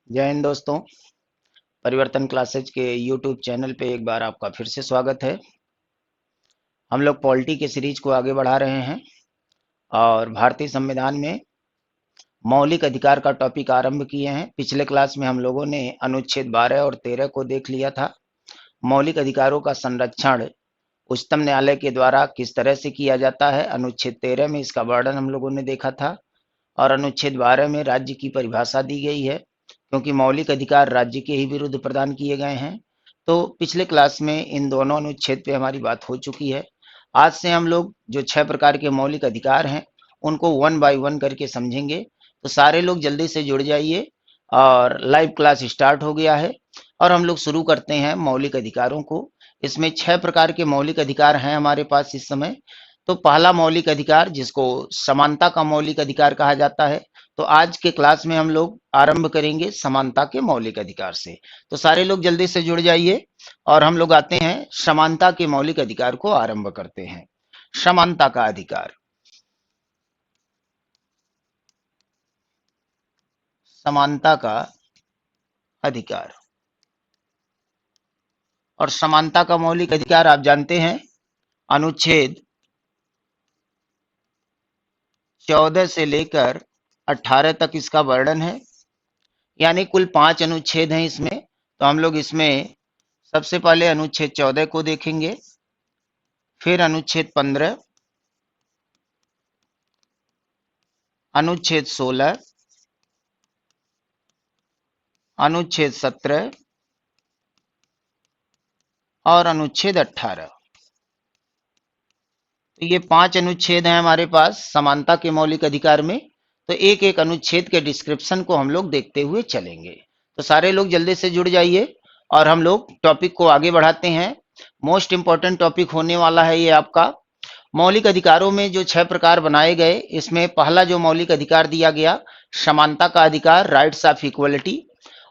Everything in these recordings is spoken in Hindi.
जय हिंद दोस्तों। परिवर्तन क्लासेज के यूट्यूब चैनल पे एक बार आपका फिर से स्वागत है। हम लोग पॉलिटी के सीरीज को आगे बढ़ा रहे हैं और भारतीय संविधान में मौलिक अधिकार का टॉपिक आरंभ किए हैं। पिछले क्लास में हम लोगों ने अनुच्छेद 12 और 13 को देख लिया था। मौलिक अधिकारों का संरक्षण उच्चतम न्यायालय के द्वारा किस तरह से किया जाता है, अनुच्छेद 13 में इसका वर्णन हम लोगों ने देखा था और अनुच्छेद 12 में राज्य की परिभाषा दी गई है, क्योंकि मौलिक अधिकार राज्य के ही विरुद्ध प्रदान किए गए हैं। तो पिछले क्लास में इन दोनों अनुच्छेद पे हमारी बात हो चुकी है। आज से हम लोग जो 6 प्रकार के मौलिक अधिकार हैं उनको वन बाय वन करके समझेंगे। तो सारे लोग जल्दी से जुड़ जाइए और लाइव क्लास स्टार्ट हो गया है और हम लोग शुरू करते हैं मौलिक अधिकारों को। इसमें 6 प्रकार के मौलिक अधिकार हैं हमारे पास इस समय। तो पहला मौलिक अधिकार, जिसको समानता का मौलिक अधिकार कहा जाता है, तो आज के क्लास में हम लोग आरंभ करेंगे समानता के मौलिक अधिकार से। तो सारे लोग जल्दी से जुड़ जाइए और हम लोग आते हैं समानता के मौलिक अधिकार को आरंभ करते हैं। समानता का अधिकार, समानता का अधिकार और समानता का मौलिक अधिकार आप जानते हैं, अनुच्छेद 14 से लेकर 18 तक इसका वर्णन है। यानी कुल 5 अनुच्छेद हैं इसमें। तो हम लोग इसमें सबसे पहले अनुच्छेद 14 को देखेंगे, फिर अनुच्छेद 15, अनुच्छेद 16, अनुच्छेद 17 और अनुच्छेद 18। तो ये 5 अनुच्छेद हैं हमारे पास समानता के मौलिक अधिकार में। तो एक एक अनुच्छेद के डिस्क्रिप्शन को हम लोग देखते हुए चलेंगे। तो सारे लोग जल्दी से जुड़ जाइए और हम लोग टॉपिक को आगे बढ़ाते हैं। मोस्ट इंपॉर्टेंट टॉपिक होने वाला है ये आपका। मौलिक अधिकारों में जो 6 प्रकार बनाए गए, इसमें पहला जो मौलिक अधिकार दिया गया, समानता का अधिकार, राइट्स ऑफ इक्वलिटी।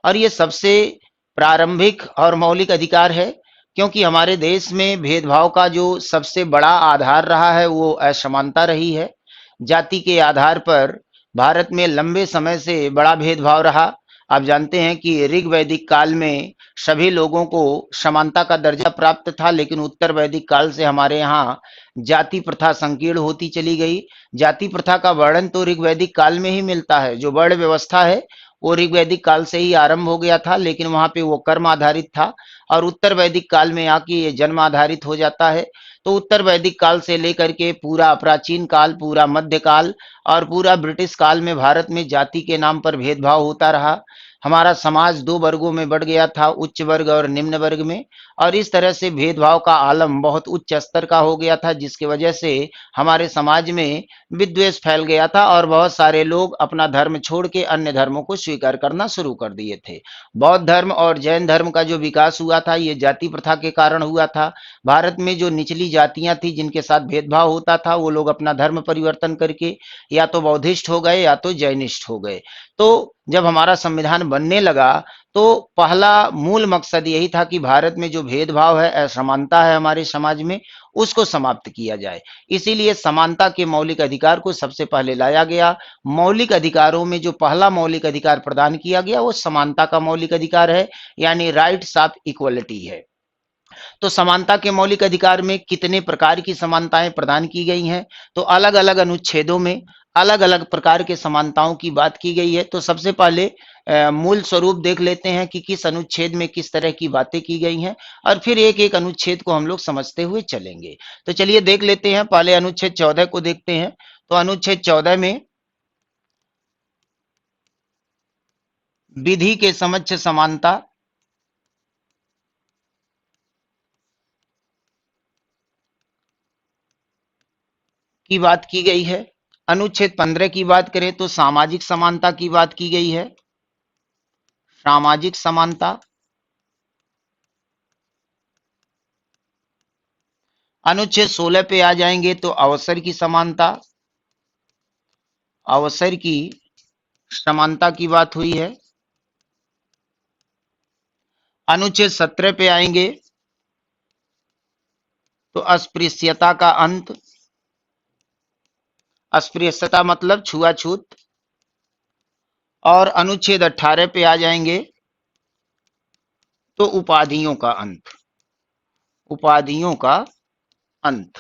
और ये सबसे प्रारंभिक और मौलिक अधिकार है, क्योंकि हमारे देश में भेदभाव का जो सबसे बड़ा आधार रहा है वो असमानता रही है। जाति के आधार पर भारत में लंबे समय से बड़ा भेदभाव रहा। आप जानते हैं कि ऋग वैदिक काल में सभी लोगों को समानता का दर्जा प्राप्त था, लेकिन उत्तर वैदिक काल से हमारे यहाँ जाति प्रथा संकीर्ण होती चली गई। जाति प्रथा का वर्णन तो ऋग्वैदिक काल में ही मिलता है। जो वर्ण व्यवस्था है वो ऋग्वैदिक काल से ही आरंभ हो गया था, लेकिन वहां पे वो कर्म आधारित था और उत्तर वैदिक काल में आके ये जन्म आधारित हो जाता है। तो उत्तर वैदिक काल से लेकर के पूरा प्राचीन काल, पूरा मध्य काल और पूरा ब्रिटिश काल में भारत में जाति के नाम पर भेदभाव होता रहा। हमारा समाज 2 वर्गों में बढ़ गया था, उच्च वर्ग और निम्न वर्ग में। और इस तरह से भेदभाव का आलम बहुत उच्च स्तर का हो गया था, जिसकी वजह से हमारे समाज में विद्वेष फैल गया था और बहुत सारे लोग अपना धर्म छोड़ के अन्य धर्मों को स्वीकार करना शुरू कर दिए थे। बौद्ध धर्म और जैन धर्म का जो विकास हुआ था ये जाति प्रथा के कारण हुआ था। भारत में जो निचली जातियां थी जिनके साथ भेदभाव होता था, वो लोग अपना धर्म परिवर्तन करके या तो बौद्धिस्ट हो गए या तो जैनिस्ट हो गए। तो जब हमारा संविधान बनने लगा तो पहला मूल मकसद यही था कि भारत में जो भेदभाव है, असमानता है हमारे समाज में, उसको समाप्त किया जाए। इसीलिए समानता के मौलिक अधिकार को सबसे पहले लाया गया। मौलिक अधिकारों में जो पहला मौलिक अधिकार प्रदान किया गया वो समानता का मौलिक अधिकार है, यानी राइट्स ऑफ इक्वलिटी है। तो समानता के मौलिक अधिकार में कितने प्रकार की समानताएं प्रदान की गई हैं, तो अलग अलग अनुच्छेदों में अलग अलग प्रकार के समानताओं की बात की गई है। तो सबसे पहले मूल स्वरूप देख लेते हैं कि किस अनुच्छेद में किस तरह की बातें की गई हैं और फिर एक एक अनुच्छेद को हम लोग समझते हुए चलेंगे। तो चलिए देख लेते हैं, पहले अनुच्छेद 14 को देखते हैं। तो अनुच्छेद 14 में विधि के समक्ष समानता की बात की गई है। अनुच्छेद 15 की बात करें तो सामाजिक समानता की बात की गई है। सामाजिक समानता। अनुच्छेद 16 पे आ जाएंगे तो अवसर की समानता, अवसर की समानता की बात हुई है। अनुच्छेद 17 पे आएंगे तो अस्पृश्यता का अंत। अस्पृश्यता मतलब छुआछूत। और अनुच्छेद 18 पे आ जाएंगे तो उपाधियों का अंत, उपाधियों का अंत।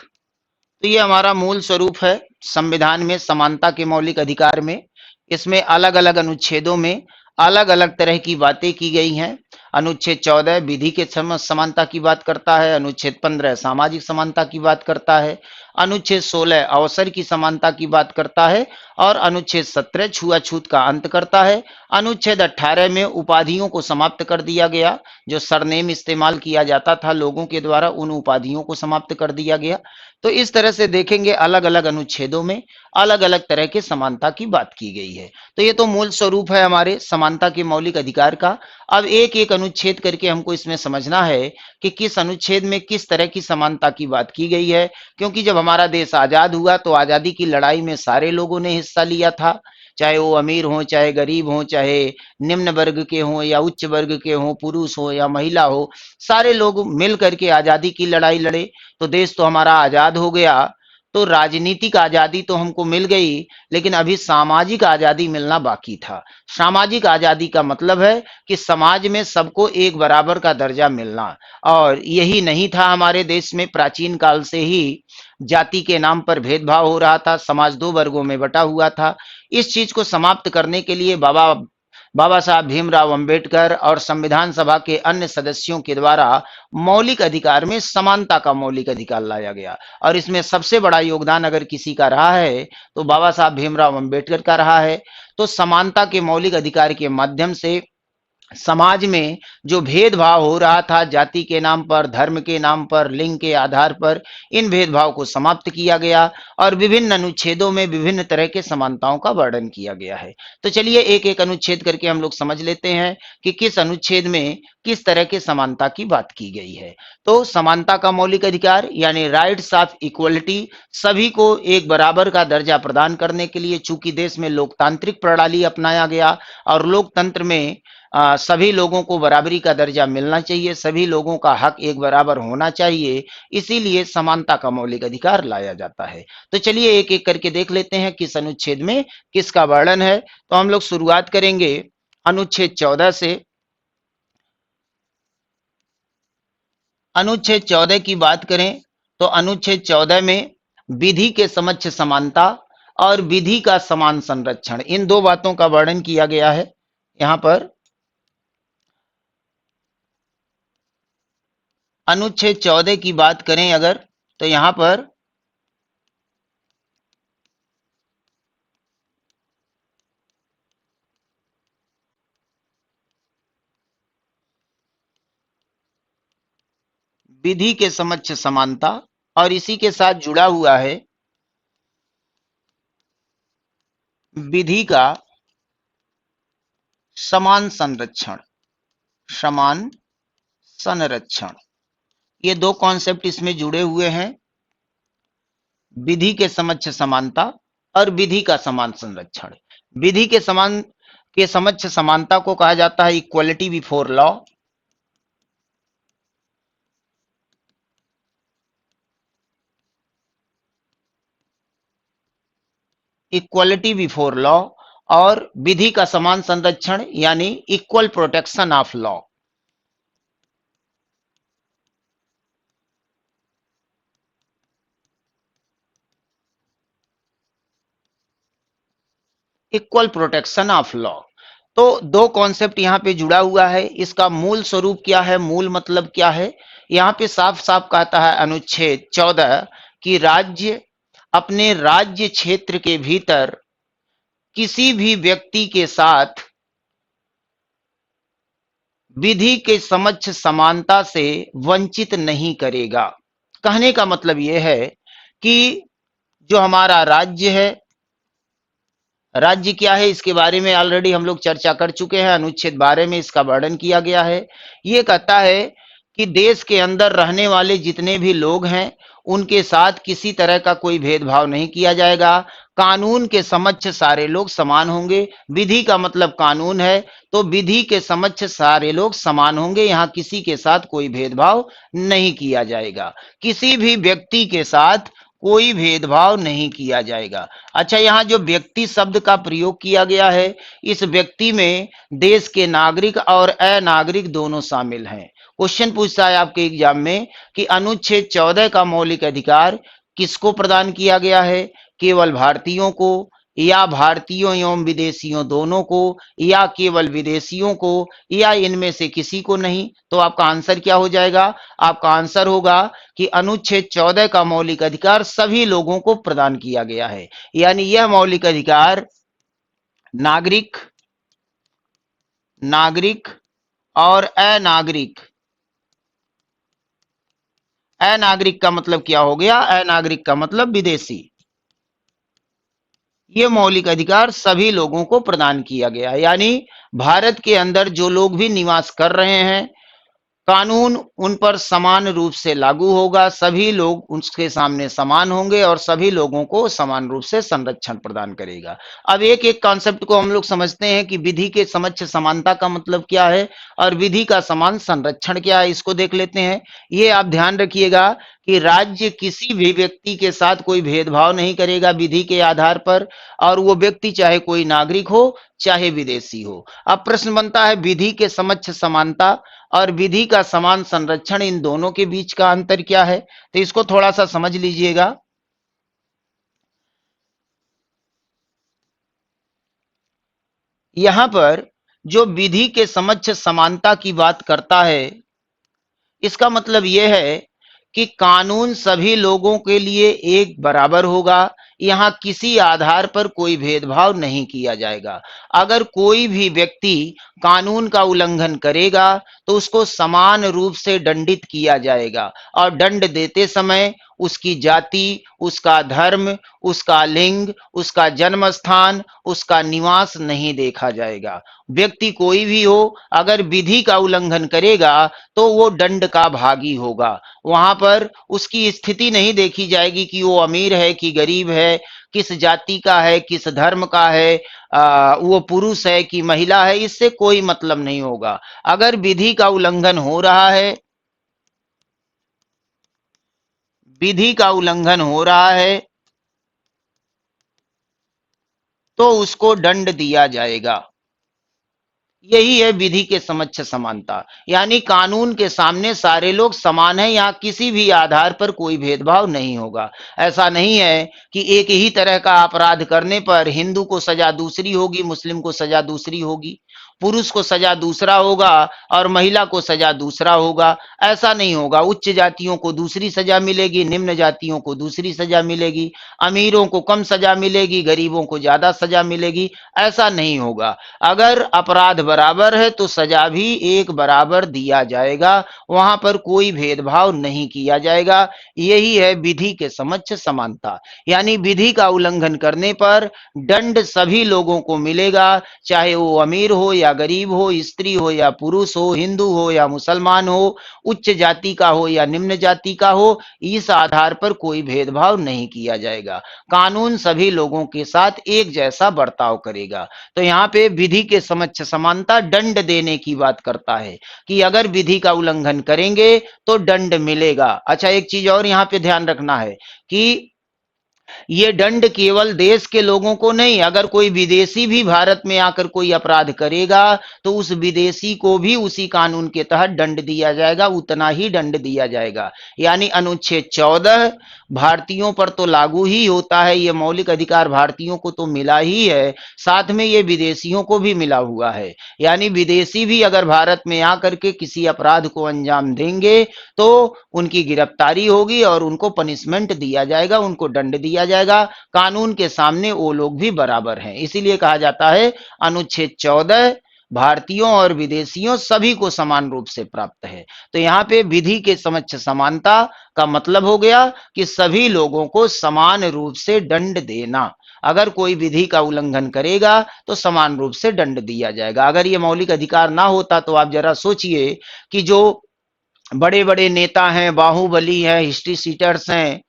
तो ये हमारा मूल स्वरूप है संविधान में समानता के मौलिक अधिकार में। इसमें अलग अलग अनुच्छेदों में अलग अलग तरह की बातें की गई हैं। अनुच्छेद 14 विधि के समानता की बात करता है, अनुच्छेद 15 सामाजिक समानता की बात करता है, अनुच्छेद 16 अवसर की समानता की बात करता है और अनुच्छेद 17 छुआछूत का अंत करता है। अनुच्छेद 18 में उपाधियों को समाप्त कर दिया गया, जो सरनेम इस्तेमाल किया जाता था लोगों के द्वारा, उन उपाधियों को समाप्त कर दिया गया। तो इस तरह से देखेंगे अलग अलग अनुच्छेदों में अलग अलग तरह के समानता की बात की गई है। तो ये तो मूल स्वरूप है हमारे समानता के मौलिक अधिकार का। अब एक एक अनुच्छेद करके हमको इसमें समझना है कि किस अनुच्छेद में किस तरह की समानता की बात की गई है, क्योंकि जब हमारा देश आजाद हुआ तो आजादी की लड़ाई में सारे लोगों ने हिस्सा लिया था, चाहे वो अमीर हो, चाहे गरीब हो, चाहे निम्न वर्ग के हों या उच्च वर्ग के हों, पुरुष हो या महिला हो, सारे लोग मिल करके आजादी की लड़ाई लड़े। तो देश तो हमारा आजाद हो गया। तो राजनीतिक आजादी तो हमको मिल गई, लेकिन अभी सामाजिक आजादी मिलना बाकी था। सामाजिक आजादी का मतलब है कि समाज में सबको एक बराबर का दर्जा मिलना। और यही नहीं था हमारे देश में, प्राचीन काल से ही जाति के नाम पर भेदभाव हो रहा था, समाज दो वर्गों में बटा हुआ था। इस चीज को समाप्त करने के लिए बाबा बाबा साहब भीमराव अंबेडकर और संविधान सभा के अन्य सदस्यों के द्वारा मौलिक अधिकार में समानता का मौलिक अधिकार लाया गया। और इसमें सबसे बड़ा योगदान अगर किसी का रहा है तो बाबा साहब भीमराव अंबेडकर का रहा है। तो समानता के मौलिक अधिकार के माध्यम से समाज में जो भेदभाव हो रहा था जाति के नाम पर, धर्म के नाम पर, लिंग के आधार पर, इन भेदभाव को समाप्त किया गया और विभिन्न अनुच्छेदों में विभिन्न तरह के समानताओं का वर्णन किया गया है। तो चलिए एक एक अनुच्छेद करके हम लोग समझ लेते हैं कि किस अनुच्छेद में किस तरह के समानता की बात की गई है। तो समानता का मौलिक अधिकार यानी राइट्स ऑफ इक्वलिटी, सभी को एक बराबर का दर्जा प्रदान करने के लिए, चूंकि देश में लोकतांत्रिक प्रणाली अपनाया गया और लोकतंत्र में सभी लोगों को बराबरी का दर्जा मिलना चाहिए, सभी लोगों का हक एक बराबर होना चाहिए, इसीलिए समानता का मौलिक अधिकार लाया जाता है। तो चलिए एक एक करके देख लेते हैं किस अनुच्छेद में किसका वर्णन है। तो हम लोग शुरुआत करेंगे अनुच्छेद 14 से। अनुच्छेद 14 की बात करें तो अनुच्छेद 14 में विधि के समक्ष समानता और विधि का समान संरक्षण, इन दो बातों का वर्णन किया गया है। यहां पर अनुच्छेद 14 की बात करें अगर, तो यहां पर विधि के समक्ष समानता और इसी के साथ जुड़ा हुआ है विधि का समान संरक्षण, समान संरक्षण। ये दो कॉन्सेप्ट इसमें जुड़े हुए हैं, विधि के समक्ष समानता और विधि का समान संरक्षण। विधि के समान के समक्ष समानता को कहा जाता है equality before law, equality before law, और विधि का समान संरक्षण यानी equal protection of law. Equal protection of law. तो दो कॉन्सेप्ट यहां पे जुड़ा हुआ है। इसका मूल स्वरूप क्या है, मूल मतलब क्या है, यहां पे साफ साफ कहता है अनुच्छेद 14 कि राज्य अपने राज्य क्षेत्र के भीतर किसी भी व्यक्ति के साथ विधि के समक्ष समानता से वंचित नहीं करेगा। कहने का मतलब यह है कि जो हमारा राज्य है, राज्य क्या है इसके बारे में ऑलरेडी हम लोग चर्चा कर चुके हैं, अनुच्छेद 12 में इसका वर्णन किया गया है। ये कहता है कि देश के अंदर रहने वाले जितने भी लोग हैं उनके साथ किसी तरह का कोई भेदभाव नहीं किया जाएगा। कानून के समक्ष सारे लोग समान होंगे। विधि का मतलब कानून है, तो विधि के समक्ष सारे लोग समान होंगे, यहाँ किसी के साथ कोई भेदभाव नहीं किया जाएगा। किसी भी व्यक्ति के साथ कोई भेदभाव नहीं किया जाएगा। अच्छा, यहाँ जो व्यक्ति शब्द का प्रयोग किया गया है, इस व्यक्ति में देश के नागरिक और अनागरिक दोनों शामिल हैं। क्वेश्चन पूछता है आपके एग्जाम में कि अनुच्छेद 14 का मौलिक अधिकार किसको प्रदान किया गया है? केवल भारतीयों को, या भारतीयों एवं विदेशियों दोनों को, या केवल विदेशियों को, या इनमें से किसी को नहीं? तो आपका आंसर क्या हो जाएगा? आपका आंसर होगा कि अनुच्छेद 14 का मौलिक अधिकार सभी लोगों को प्रदान किया गया है। यानी यह मौलिक अधिकार नागरिक, नागरिक और अनागरिक, अनागरिक का मतलब क्या हो गया? अनागरिक का मतलब विदेशी। ये मौलिक अधिकार सभी लोगों को प्रदान किया गया है। यानी भारत के अंदर जो लोग भी निवास कर रहे हैं, कानून उन पर समान रूप से लागू होगा, सभी लोग उसके सामने समान होंगे और सभी लोगों को समान रूप से संरक्षण प्रदान करेगा। अब एक एक कॉन्सेप्ट को हम लोग समझते हैं कि विधि के समक्ष समानता का मतलब क्या है और विधि का समान संरक्षण क्या है, इसको देख लेते हैं। ये आप ध्यान रखिएगा कि राज्य किसी भी व्यक्ति के साथ कोई भेदभाव नहीं करेगा विधि के आधार पर, और वो व्यक्ति चाहे कोई नागरिक हो चाहे विदेशी हो। अब प्रश्न बनता है विधि के समक्ष समानता और विधि का समान संरक्षण, इन दोनों के बीच का अंतर क्या है? तो इसको थोड़ा सा समझ लीजिएगा। यहां पर जो विधि के समक्ष समानता की बात करता है, इसका मतलब यह है कि कानून सभी लोगों के लिए एक बराबर होगा। यहाँ किसी आधार पर कोई भेदभाव नहीं किया जाएगा। अगर कोई भी व्यक्ति कानून का उल्लंघन करेगा तो उसको समान रूप से दंडित किया जाएगा, और दंड देते समय उसकी जाति, उसका धर्म, उसका लिंग, उसका जन्म स्थान, उसका निवास नहीं देखा जाएगा। व्यक्ति कोई भी हो, अगर विधि का उल्लंघन करेगा तो वो दंड का भागी होगा। वहां पर उसकी स्थिति नहीं देखी जाएगी कि वो अमीर है कि गरीब है, किस जाति का है, किस धर्म का है, वो पुरुष है कि महिला है, इससे कोई मतलब नहीं होगा। अगर विधि का उल्लंघन हो रहा है, विधि का उल्लंघन हो रहा है, तो उसको दंड दिया जाएगा। यही है विधि के समक्ष समानता। यानी कानून के सामने सारे लोग समान हैं, यहाँ किसी भी आधार पर कोई भेदभाव नहीं होगा। ऐसा नहीं है कि एक ही तरह का अपराध करने पर हिंदू को सजा दूसरी होगी, मुस्लिम को सजा दूसरी होगी, पुरुष को सजा दूसरा होगा और महिला को सजा दूसरा होगा। ऐसा नहीं होगा। उच्च जातियों को दूसरी सजा मिलेगी, निम्न जातियों को दूसरी सजा मिलेगी, अमीरों को कम सजा मिलेगी, गरीबों को ज्यादा सजा मिलेगी। ऐसा नहीं होगा। अगर अपराध बराबर है तो सजा भी एक बराबर दिया जाएगा, वहां पर कोई भेदभाव नहीं किया जाएगा। यही है विधि के समक्ष समानता। यानी विधि का उल्लंघन करने पर दंड सभी लोगों को मिलेगा, चाहे वो अमीर हो या गरीब हो, स्त्री हो या पुरुष हो, हिंदू हो या मुसलमान हो, उच्च जाति का हो या निम्न जाति का हो, इस आधार पर कोई भेदभाव नहीं किया जाएगा। कानून सभी लोगों के साथ एक जैसा बर्ताव करेगा। तो यहाँ पे विधि के समक्ष समानता दंड देने की बात करता है कि अगर विधि का उल्लंघन करेंगे तो दंड मिलेगा। अच्छा, एक चीज और यहाँ पे ध्यान रखना है कि ये दंड केवल देश के लोगों को नहीं, अगर कोई विदेशी भी भारत में आकर कोई अपराध करेगा तो उस विदेशी को भी उसी कानून के तहत दंड दिया जाएगा, उतना ही दंड दिया जाएगा। यानी अनुच्छेद 14 भारतीयों पर तो लागू ही होता है, ये मौलिक अधिकार भारतीयों को तो मिला ही है, साथ में ये विदेशियों को भी मिला हुआ है। यानी विदेशी भी अगर भारत में आकर के किसी अपराध को अंजाम देंगे तो उनकी गिरफ्तारी होगी और उनको पनिशमेंट दिया जाएगा, उनको दंड दिया जाएगा। कानून के सामने वो लोग भी बराबर हैं। इसीलिए कहा जाता है अनुच्छेद 14 भारतीयों और विदेशियों सभी को समान रूप से प्राप्त है। तो यहाँ पे विधि के समक्ष समानता का मतलब हो गया कि सभी लोगों को समान रूप से दंड देना। अगर कोई विधि का उल्लंघन करेगा तो समान रूप से दंड दिया जाएगा। अगर ये मौलिक अधिकार ना होता तो आप जरा सोचिए कि जो बड़े बड़े नेता हैं, बाहुबली हैं, हिस्ट्री सीटर्स हैं,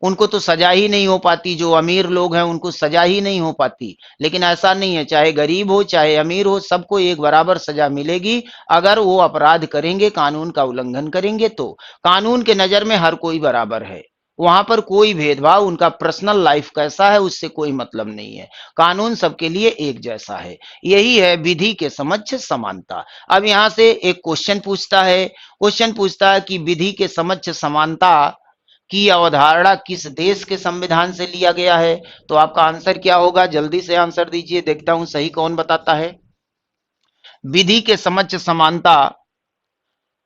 उनको तो सजा ही नहीं हो पाती। जो अमीर लोग हैं उनको सजा ही नहीं हो पाती। लेकिन ऐसा नहीं है, चाहे गरीब हो चाहे अमीर हो, सबको एक बराबर सजा मिलेगी अगर वो अपराध करेंगे, कानून का उल्लंघन करेंगे। तो कानून के नजर में हर कोई बराबर है। वहां पर कोई भेदभाव, उनका पर्सनल लाइफ कैसा है उससे कोई मतलब नहीं है। कानून सबके लिए एक जैसा है। यही है विधि के समक्ष समानता। अब यहां से एक क्वेश्चन पूछता है, कि विधि के समक्ष समानता की अवधारणा किस देश के संविधान से लिया गया है? तो आपका आंसर क्या होगा? जल्दी से आंसर दीजिए, देखता हूं सही कौन बताता है। विधि के समक्ष समानता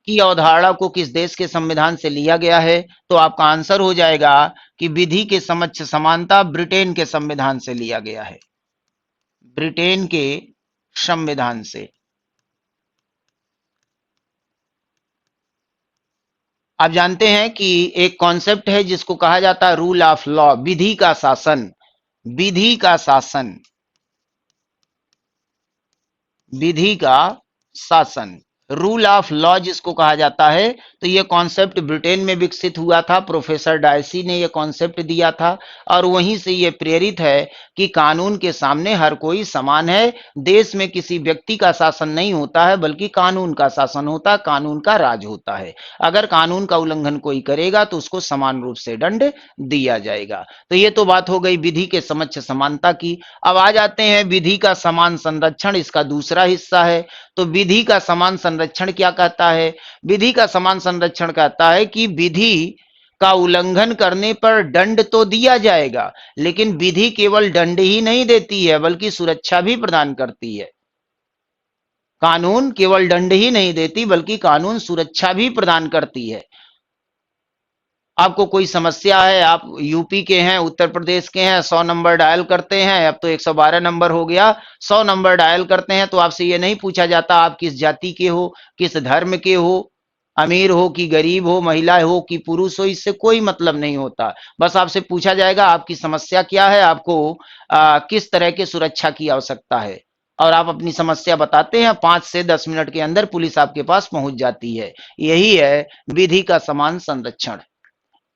की अवधारणा को किस देश के संविधान से लिया गया है? तो आपका आंसर हो जाएगा कि विधि के समक्ष समानता ब्रिटेन के संविधान से लिया गया है। ब्रिटेन के संविधान से। आप जानते हैं कि एक कॉन्सेप्ट है जिसको कहा जाता है रूल ऑफ लॉ, विधि का शासन। विधि का शासन, विधि का शासन, रूल ऑफ लॉ जिसको कहा जाता है। तो ये कॉन्सेप्ट ब्रिटेन में विकसित हुआ था, प्रोफेसर डायसी ने ये कॉन्सेप्ट दिया था, और वहीं से ये प्रेरित है कि कानून के सामने हर कोई समान है। देश में किसी व्यक्ति का शासन नहीं होता है, बल्कि कानून का शासन होता है, कानून का राज होता है। अगर कानून का उल्लंघन कोई करेगा तो उसको समान रूप से दंड दिया जाएगा। तो ये तो बात हो गई विधि के समक्ष समानता की। अब आ जाते हैं विधि का समान संरक्षण, इसका दूसरा हिस्सा है। तो विधि का समान संरक्षण क्या कहता है? विधि का समान संरक्षण कहता है कि विधि का उल्लंघन करने पर दंड तो दिया जाएगा, लेकिन विधि केवल दंड ही नहीं देती है बल्कि सुरक्षा भी प्रदान करती है। कानून केवल दंड ही नहीं देती बल्कि कानून सुरक्षा भी प्रदान करती है। आपको कोई समस्या है, आप यूपी के हैं, उत्तर प्रदेश के हैं, 100 नंबर डायल करते हैं, अब तो 112 नंबर हो गया, 100 नंबर डायल करते हैं तो आपसे ये नहीं पूछा जाता आप किस जाति के हो, किस धर्म के हो, अमीर हो कि गरीब हो, महिला हो कि पुरुष हो, इससे कोई मतलब नहीं होता। बस आपसे पूछा जाएगा आपकी समस्या क्या है, आपको किस तरह के सुरक्षा की आवश्यकता है, और आप अपनी समस्या बताते हैं, 5 से 10 मिनट के अंदर पुलिस आपके पास पहुंच जाती है। यही है विधि का समान संरक्षण।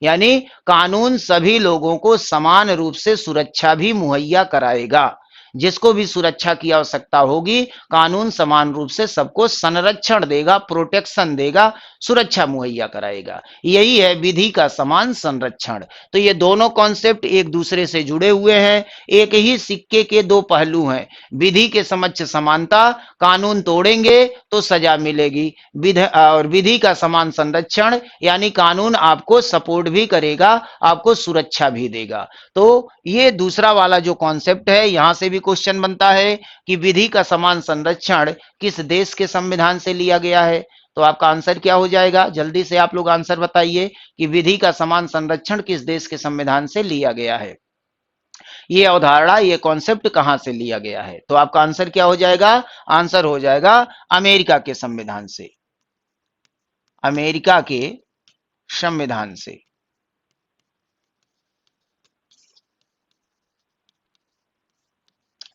यानी कानून सभी लोगों को समान रूप से सुरक्षा भी मुहैया कराएगा। जिसको भी सुरक्षा की आवश्यकता होगी, कानून समान रूप से सबको संरक्षण देगा, प्रोटेक्शन देगा, सुरक्षा मुहैया कराएगा। यही है विधि का समान संरक्षण। तो ये दोनों कॉन्सेप्ट एक दूसरे से जुड़े हुए हैं, एक ही सिक्के के दो पहलू हैं। विधि के समक्ष समानता, कानून तोड़ेंगे तो सजा मिलेगी, और विधि का समान संरक्षण यानी कानून आपको सपोर्ट भी करेगा, आपको सुरक्षा भी देगा। तो ये दूसरा वाला जो कॉन्सेप्ट है, यहां से भी क्वेश्चन बनता है कि विधि का समान संरक्षण किस देश के संविधान से लिया गया है? तो आपका आंसर क्या हो जाएगा? जल्दी से आप लोग आंसर बताइए कि विधि का समान संरक्षण किस देश के संविधान से लिया गया है? ये अवधारणा, ये कॉन्सेप्ट कहां से लिया गया है? तो आपका आंसर क्या हो जाएगा? आंसर हो जाएगा अमेरिका के संविधान से। अमेरिका के संविधान से।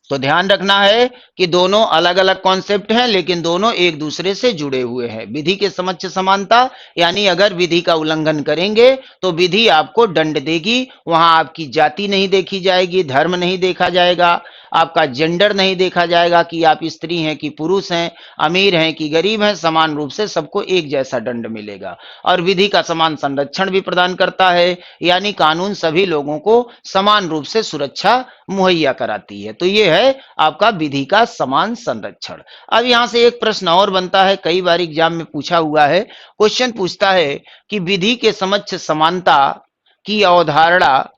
तो ध्यान रखना है कि दोनों अलग अलग कॉन्सेप्ट हैं, लेकिन दोनों एक दूसरे से जुड़े हुए हैं। विधि के समक्ष समानता यानी अगर विधि का उल्लंघन करेंगे तो विधि आपको दंड देगी। वहां आपकी जाति नहीं देखी जाएगी, धर्म नहीं देखा जाएगा, आपका जेंडर नहीं देखा जाएगा कि आप स्त्री हैं कि पुरुष हैं, अमीर हैं कि गरीब हैं, समान रूप से सबको एक जैसा दंड मिलेगा। और विधि का समान संरक्षण भी प्रदान करता है, यानी कानून सभी लोगों को समान रूप से सुरक्षा मुहैया कराती है। तो ये है आपका विधि का समान संरक्षण। अब यहां से एक प्रश्न और बनता है, कई बार एग्जाम में पूछा हुआ है। क्वेश्चन पूछता है कि विधि के समक्ष समानता की अवधारणा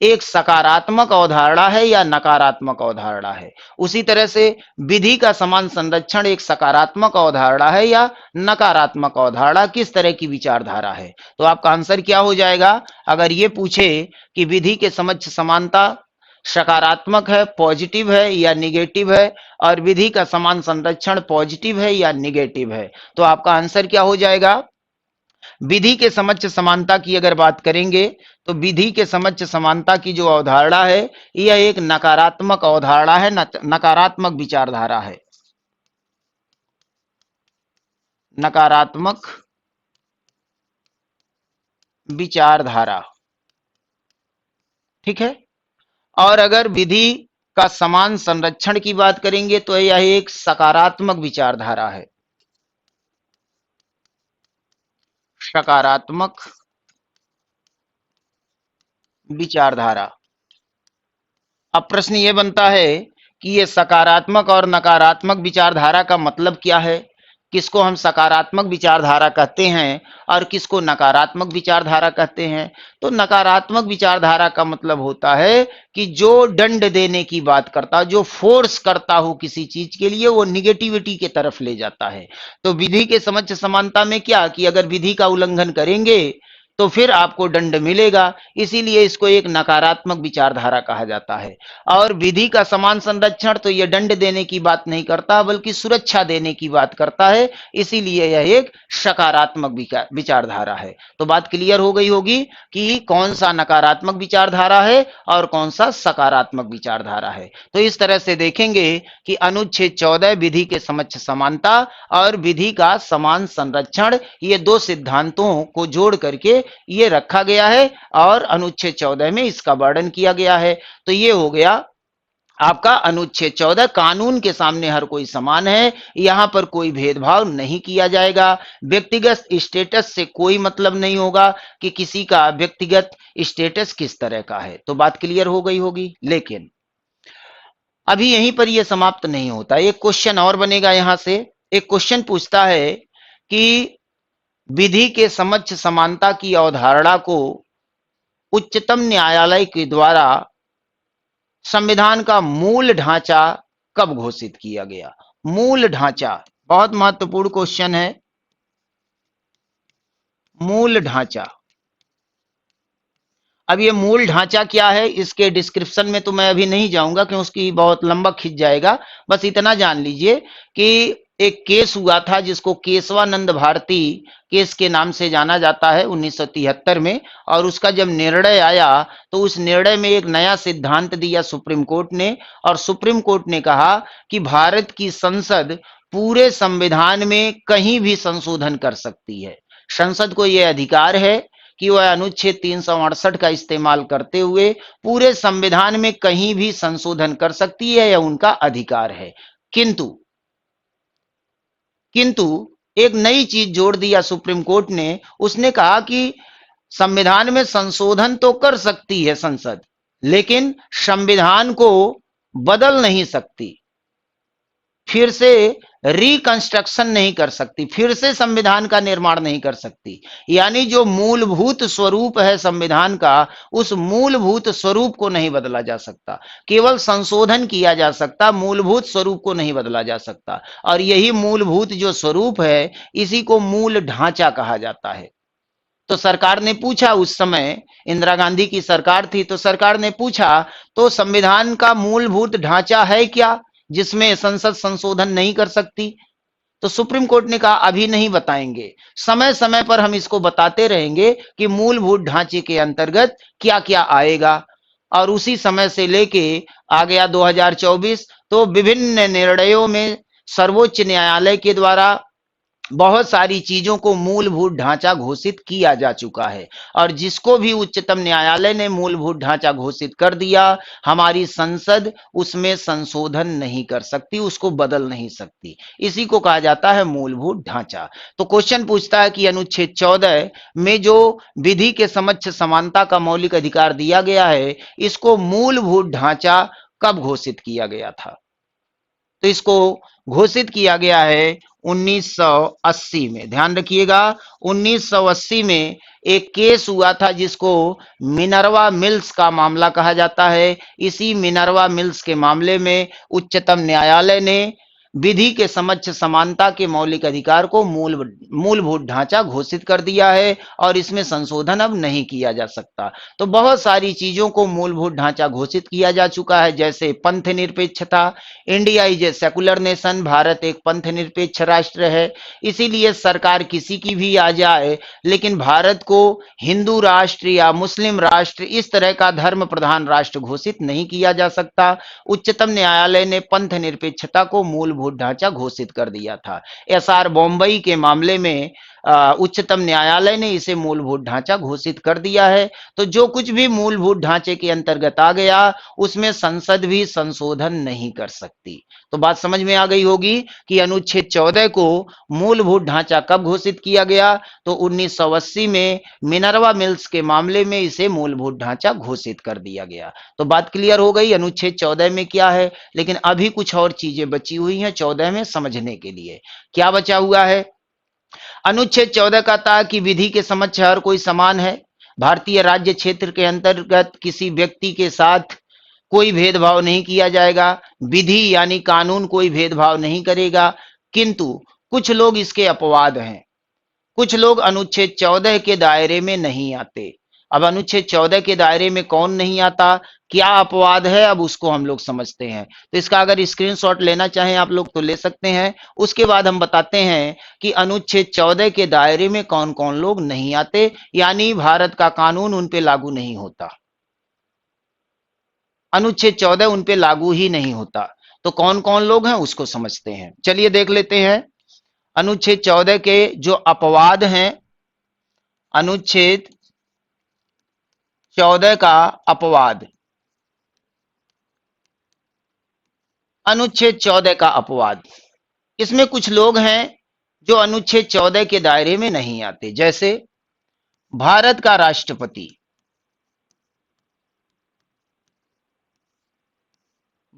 एक सकारात्मक अवधारणा है या नकारात्मक अवधारणा है? उसी तरह से विधि का समान संरक्षण एक सकारात्मक अवधारणा है या नकारात्मक अवधारणा, किस तरह की विचारधारा है? तो आपका आंसर क्या हो जाएगा? अगर ये पूछे कि विधि के समक्ष समानता सकारात्मक है, पॉजिटिव है या निगेटिव है, और विधि का समान संरक्षण पॉजिटिव है या निगेटिव है, तो आपका आंसर क्या हो जाएगा? विधि के समक्ष समानता की अगर बात करेंगे तो विधि के समक्ष समानता की जो अवधारणा है, यह एक नकारात्मक अवधारणा है, नकारात्मक विचारधारा है। नकारात्मक विचारधारा, ठीक है। और अगर विधि का समान संरक्षण की बात करेंगे तो यह एक सकारात्मक विचारधारा है। सकारात्मक विचारधारा। अब प्रश्न ये बनता है कि ये सकारात्मक और नकारात्मक विचारधारा का मतलब क्या है? किसको हम सकारात्मक विचारधारा कहते हैं और किसको नकारात्मक विचारधारा कहते हैं? तो नकारात्मक विचारधारा का मतलब होता है कि जो दंड देने की बात करता हो, जो फोर्स करता हो किसी चीज के लिए, वो निगेटिविटी के तरफ ले जाता है। तो विधि के समक्ष समानता में क्या कि अगर विधि का उल्लंघन करेंगे तो फिर आपको दंड मिलेगा, इसीलिए इसको एक नकारात्मक विचारधारा कहा जाता है। और विधि का समान संरक्षण तो ये दंड देने की बात नहीं करता बल्कि सुरक्षा देने की बात करता है, इसीलिए यह एक सकारात्मक विचारधारा है। तो बात क्लियर हो गई होगी कि कौन सा नकारात्मक विचारधारा है और कौन सा सकारात्मक विचारधारा है। तो इस तरह से देखेंगे कि अनुच्छेद 14 विधि के समक्ष समानता और विधि का समान संरक्षण, ये दो सिद्धांतों को जोड़ करके ये रखा गया है और अनुच्छेद 14 में इसका वर्णन किया गया है। तो ये हो गया आपका अनुच्छेद 14, कानून के सामने हर कोई समान है, यहां पर कोई भेदभाव नहीं किया जाएगा। व्यक्तिगत स्टेटस से कोई मतलब नहीं होगा कि किसी का व्यक्तिगत स्टेटस किस तरह का है। तो बात क्लियर हो गई होगी। लेकिन अभी यहीं पर यह समाप्त नहीं होता, एक क्वेश्चन और बनेगा यहां से। एक क्वेश्चन पूछता है कि विधि के समक्ष समानता की अवधारणा को उच्चतम न्यायालय के द्वारा संविधान का मूल ढांचा कब घोषित किया गया? मूल ढांचा बहुत महत्वपूर्ण क्वेश्चन है। मूल ढांचा, अब ये मूल ढांचा क्या है इसके डिस्क्रिप्शन में तो मैं अभी नहीं जाऊंगा क्योंकि उसकी बहुत लंबा खिंच जाएगा। बस इतना जान लीजिए कि एक केस हुआ था जिसको केशवानंद भारती केस के नाम से जाना जाता है 1973 में, और उसका जब निर्णय आया तो उस निर्णय में एक नया सिद्धांत दिया सुप्रीम कोर्ट ने, और सुप्रीम कोर्ट ने कहा कि भारत की संसद पूरे संविधान में कहीं भी संशोधन कर सकती है। संसद को यह अधिकार है कि वह अनुच्छेद 368 का इस्तेमाल करते हुए पूरे संविधान में कहीं भी संशोधन कर सकती है, यह उनका अधिकार है। किंतु किंतु एक नई चीज जोड़ दिया सुप्रीम कोर्ट ने, उसने कहा कि संविधान में संशोधन तो कर सकती है संसद, लेकिन संविधान को बदल नहीं सकती, फिर से रिकंस्ट्रक्शन नहीं कर सकती, फिर से संविधान का निर्माण नहीं कर सकती। यानी जो मूलभूत स्वरूप है संविधान का, उस मूलभूत स्वरूप को नहीं बदला जा सकता, केवल संशोधन किया जा सकता, मूलभूत स्वरूप को नहीं बदला जा सकता। और यही मूलभूत जो स्वरूप है इसी को मूल ढांचा कहा जाता है। तो सरकार ने पूछा, उस समय इंदिरा गांधी की सरकार थी, तो सरकार ने पूछा तो संविधान का मूलभूत ढांचा है क्या जिसमें संसद संशोधन नहीं कर सकती? तो सुप्रीम कोर्ट ने कहा अभी नहीं बताएंगे, समय समय पर हम इसको बताते रहेंगे कि मूलभूत ढांचे के अंतर्गत क्या क्या आएगा। और उसी समय से लेके आ गया 2024, तो विभिन्न निर्णयों में सर्वोच्च न्यायालय के द्वारा बहुत सारी चीजों को मूलभूत ढांचा घोषित किया जा चुका है। और जिसको भी उच्चतम न्यायालय ने मूलभूत ढांचा घोषित कर दिया, हमारी संसद उसमें संशोधन नहीं कर सकती, उसको बदल नहीं सकती। इसी को कहा जाता है मूलभूत ढांचा। तो क्वेश्चन पूछता है कि अनुच्छेद 14 में जो विधि के समक्ष समानता का मौलिक अधिकार दिया गया है, इसको मूलभूत ढांचा कब घोषित किया गया था? तो इसको घोषित किया गया है 1980 में। ध्यान रखिएगा, 1980 में एक केस हुआ था जिसको मिनर्वा मिल्स का मामला कहा जाता है। इसी मिनर्वा मिल्स के मामले में उच्चतम न्यायालय ने विधि के समक्ष समानता के मौलिक अधिकार को मूलभूत ढांचा घोषित कर दिया है और इसमें संशोधन अब नहीं किया जा सकता। तो बहुत सारी चीजों को मूलभूत ढांचा घोषित किया जा चुका है, जैसे पंथ निरपेक्षता। India is a secular nation, Bharat एक पंथ निरपेक्ष राष्ट्र है, इसीलिए सरकार किसी की भी आ जाए, लेकिन भारत को हिंदू राष्ट्र या मुस्लिम राष्ट्र इस तरह का धर्म प्रधान राष्ट्र घोषित नहीं किया जा सकता। उच्चतम न्यायालय ने पंथ निरपेक्षता को मूलभूत ढांचा घोषित कर दिया था। एसआर बॉम्बई के मामले में उच्चतम न्यायालय ने इसे मूलभूत ढांचा घोषित कर दिया है। तो जो कुछ भी मूलभूत ढांचे के अंतर्गत आ गया, उसमें संसद भी संशोधन नहीं कर सकती। तो बात समझ में आ गई होगी कि अनुच्छेद 14 को मूलभूत ढांचा कब घोषित किया गया? तो 1980 में मिनर्वा मिल्स के मामले में इसे मूलभूत ढांचा घोषित कर दिया गया। तो बात क्लियर हो गई अनुच्छेद 14 में क्या है। लेकिन अभी कुछ और चीजें बची हुई हैं 14 में समझने के लिए। क्या बचा हुआ है? अनुच्छेद 14 का था कि विधि के समक्ष हर कोई समान है। भारतीय राज्य क्षेत्र के अंतर्गत किसी व्यक्ति के साथ कोई भेदभाव नहीं किया जाएगा। विधि यानी कानून कोई भेदभाव नहीं करेगा। किंतु कुछ लोग इसके अपवाद हैं। कुछ लोग अनुच्छेद 14 के दायरे में नहीं आते। अब अनुच्छेद 14 के दायरे में कौन नहीं आता, क्या अपवाद है, अब उसको हम लोग समझते हैं। तो इसका अगर स्क्रीनशॉट लेना चाहें आप लोग तो ले सकते हैं। उसके बाद हम बताते हैं कि अनुच्छेद 14 के दायरे में कौन कौन लोग नहीं आते, यानी भारत का कानून उन पे लागू नहीं होता। अनुच्छेद 14 उन पे लागू ही नहीं होता। तो कौन कौन लोग हैं उसको समझते हैं। चलिए देख लेते हैं अनुच्छेद 14 के जो अपवाद हैं। अनुच्छेद 14 का अपवाद। अनुच्छेद 14 का अपवाद, इसमें कुछ लोग हैं जो अनुच्छेद 14 के दायरे में नहीं आते। जैसे भारत का राष्ट्रपति।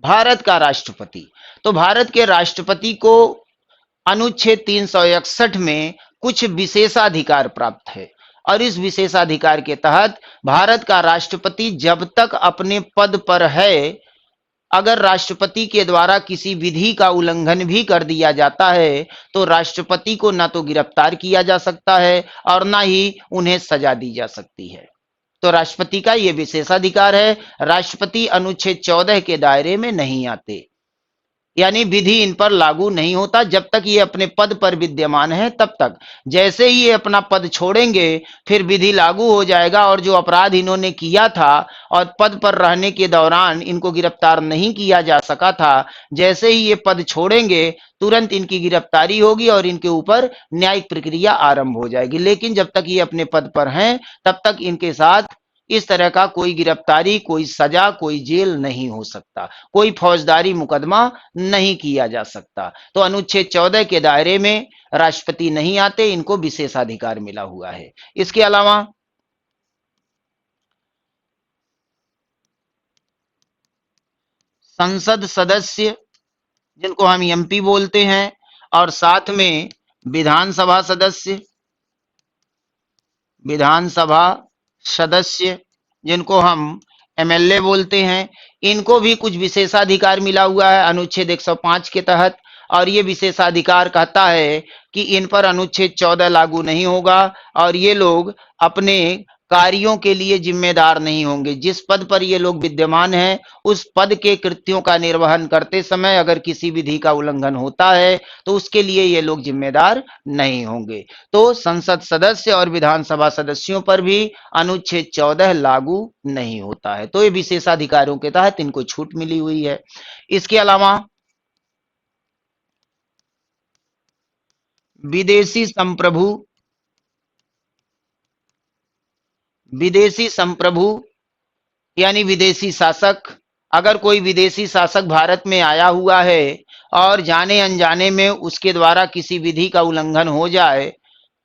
भारत का राष्ट्रपति, तो भारत के राष्ट्रपति को अनुच्छेद 361 में कुछ विशेषाधिकार प्राप्त है। और इस विशेषाधिकार के तहत भारत का राष्ट्रपति जब तक अपने पद पर है, अगर राष्ट्रपति के द्वारा किसी विधि का उल्लंघन भी कर दिया जाता है तो राष्ट्रपति को ना तो गिरफ्तार किया जा सकता है और ना ही उन्हें सजा दी जा सकती है। तो राष्ट्रपति का यह विशेषाधिकार है। राष्ट्रपति अनुच्छेद 14 के दायरे में नहीं आते, यानी विधि इन पर लागू नहीं होता जब तक ये अपने पद पर विद्यमान है तब तक। जैसे ही ये अपना पद छोड़ेंगे फिर विधि लागू हो जाएगा, और जो अपराध इन्होंने किया था और पद पर रहने के दौरान इनको गिरफ्तार नहीं किया जा सका था, जैसे ही ये पद छोड़ेंगे तुरंत इनकी गिरफ्तारी होगी और इनके ऊपर न्यायिक प्रक्रिया आरंभ हो जाएगी। लेकिन जब तक ये अपने पद पर हैं तब तक इनके साथ इस तरह का कोई गिरफ्तारी, कोई सजा, कोई जेल नहीं हो सकता, कोई फौजदारी मुकदमा नहीं किया जा सकता। तो अनुच्छेद 14 के दायरे में राष्ट्रपति नहीं आते, इनको विशेषाधिकार मिला हुआ है। इसके अलावा संसद सदस्य, जिनको हम एमपी बोलते हैं, और साथ में विधानसभा सदस्य, विधानसभा सदस्य जिनको हम एमएलए बोलते हैं, इनको भी कुछ विशेषाधिकार मिला हुआ है अनुच्छेद 105 के तहत। और ये विशेषाधिकार कहता है कि इन पर अनुच्छेद 14 लागू नहीं होगा और ये लोग अपने कार्यों के लिए जिम्मेदार नहीं होंगे। जिस पद पर ये लोग विद्यमान हैं उस पद के कृत्यों का निर्वहन करते समय अगर किसी विधि का उल्लंघन होता है तो उसके लिए ये लोग जिम्मेदार नहीं होंगे। तो संसद सदस्य और विधानसभा सदस्यों पर भी अनुच्छेद 14 लागू नहीं होता है। तो ये विशेषाधिकारों के तहत इनको छूट मिली हुई है। इसके अलावा विदेशी संप्रभु, विदेशी संप्रभु यानी विदेशी शासक। अगर कोई विदेशी शासक भारत में आया हुआ है और जाने अनजाने में उसके द्वारा किसी विधि का उल्लंघन हो जाए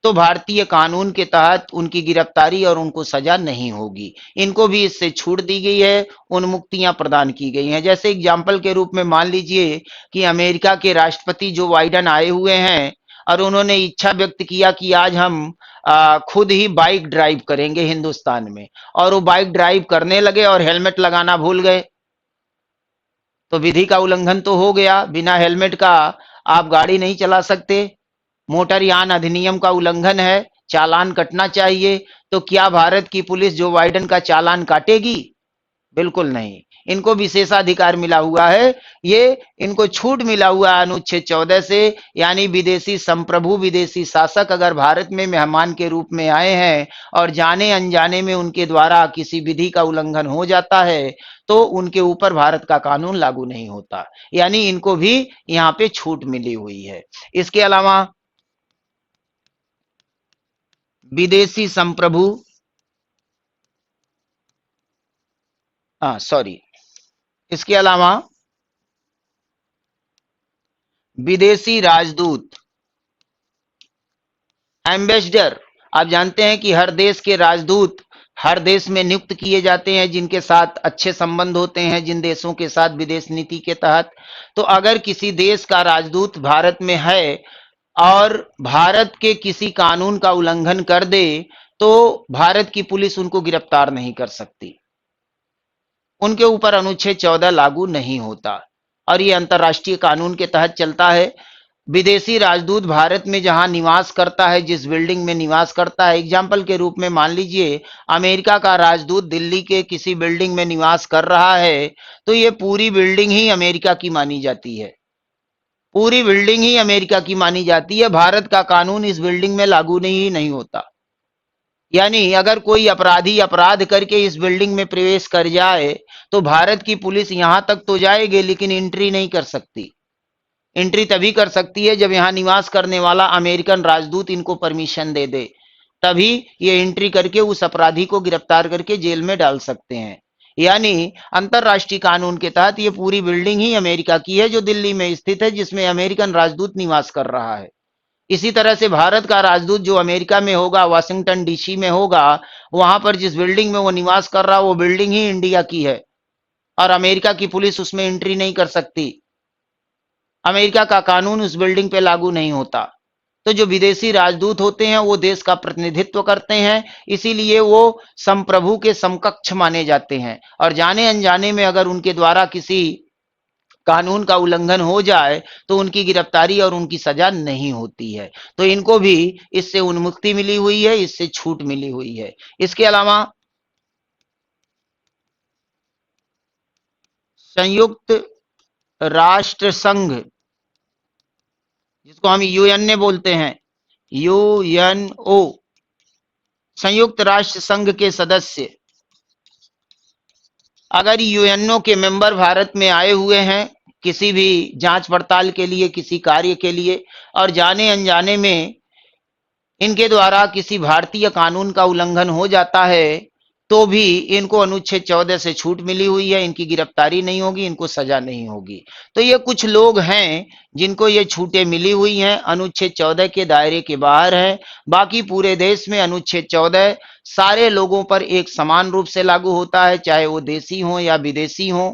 तो भारतीय कानून के तहत उनकी गिरफ्तारी और उनको सजा नहीं होगी। इनको भी इससे छूट दी गई है, उन्मुक्तियां प्रदान की गई हैं। जैसे एग्जाम्पल के रूप में मान लीजिए कि अमेरिका के राष्ट्रपति जो बाइडन आए हुए हैं और उन्होंने इच्छा व्यक्त किया कि आज हम खुद ही बाइक ड्राइव करेंगे हिंदुस्तान में, और वो बाइक ड्राइव करने लगे और हेलमेट लगाना भूल गए, तो विधि का उल्लंघन तो हो गया। बिना हेलमेट का आप गाड़ी नहीं चला सकते, मोटरयान अधिनियम का उल्लंघन है, चालान कटना चाहिए। तो क्या भारत की पुलिस जो बाइडन का चालान काटेगी? बिल्कुल नहीं। इनको विशेषाधिकार मिला हुआ है, ये इनको छूट मिला हुआ है अनुच्छेद 14 से। यानी विदेशी संप्रभु, विदेशी शासक अगर भारत में मेहमान के रूप में आए हैं और जाने अनजाने में उनके द्वारा किसी विधि का उल्लंघन हो जाता है तो उनके ऊपर भारत का कानून लागू नहीं होता, यानी इनको भी यहाँ पे छूट मिली हुई है। इसके अलावा विदेशी संप्रभु, हाँ सॉरी, इसके अलावा विदेशी राजदूत, एम्बेसडर। आप जानते हैं कि हर देश के राजदूत हर देश में नियुक्त किए जाते हैं जिनके साथ अच्छे संबंध होते हैं, जिन देशों के साथ विदेश नीति के तहत। तो अगर किसी देश का राजदूत भारत में है और भारत के किसी कानून का उल्लंघन कर दे, तो भारत की पुलिस उनको गिरफ्तार नहीं कर सकती, उनके ऊपर अनुच्छेद 14 लागू नहीं होता, और ये अंतर्राष्ट्रीय कानून के तहत चलता है। विदेशी राजदूत भारत में जहां निवास करता है, जिस बिल्डिंग में निवास करता है, एग्जाम्पल के रूप में मान लीजिए अमेरिका का राजदूत दिल्ली के किसी बिल्डिंग में निवास कर रहा है, तो ये पूरी बिल्डिंग ही अमेरिका की मानी जाती है, पूरी बिल्डिंग ही अमेरिका की मानी जाती है, भारत का कानून इस बिल्डिंग में लागू नहीं होता। यानी अगर कोई अपराधी अपराध करके इस बिल्डिंग में प्रवेश कर जाए, तो भारत की पुलिस यहां तक तो जाएगी लेकिन एंट्री नहीं कर सकती। एंट्री तभी कर सकती है जब यहां निवास करने वाला अमेरिकन राजदूत इनको परमिशन दे दे, तभी ये एंट्री करके उस अपराधी को गिरफ्तार करके जेल में डाल सकते हैं। यानी अंतरराष्ट्रीय कानून के तहत ये पूरी बिल्डिंग ही अमेरिका की है जो दिल्ली में स्थित है, जिसमें अमेरिकन राजदूत निवास कर रहा है। इसी तरह से भारत का राजदूत जो अमेरिका में होगा, वाशिंगटन डीसी में होगा, वहां पर जिस बिल्डिंग में वो निवास कर रहा है वो बिल्डिंग ही इंडिया की है, और अमेरिका की पुलिस उसमें एंट्री नहीं कर सकती, अमेरिका का कानून उस बिल्डिंग पे लागू नहीं होता। तो जो विदेशी राजदूत होते हैं वो देश का प्रतिनिधित्व करते हैं, इसीलिए वो संप्रभु के समकक्ष माने जाते हैं, और जाने अनजाने में अगर उनके द्वारा किसी कानून का उल्लंघन हो जाए तो उनकी गिरफ्तारी और उनकी सजा नहीं होती है। तो इनको भी इससे उन्मुक्ति मिली हुई है, इससे छूट मिली हुई है। इसके अलावा संयुक्त राष्ट्र संघ, जिसको हम यूएनए बोलते हैं, यूएनओ, संयुक्त राष्ट्र संघ के सदस्य अगर यूएनओ के मेंबर भारत में आए हुए हैं किसी भी जांच पड़ताल के लिए, किसी कार्य के लिए, और जाने अनजाने में इनके द्वारा किसी भारतीय कानून का उल्लंघन हो जाता है, तो भी इनको अनुच्छेद 14 से छूट मिली हुई है, इनकी गिरफ्तारी नहीं होगी, इनको सजा नहीं होगी। तो ये कुछ लोग हैं जिनको ये छूटें मिली हुई हैं, अनुच्छेद 14 के दायरे के बाहर है। बाकी पूरे देश में अनुच्छेद 14 सारे लोगों पर एक समान रूप से लागू होता है, चाहे वो देसी हो या विदेशी हो।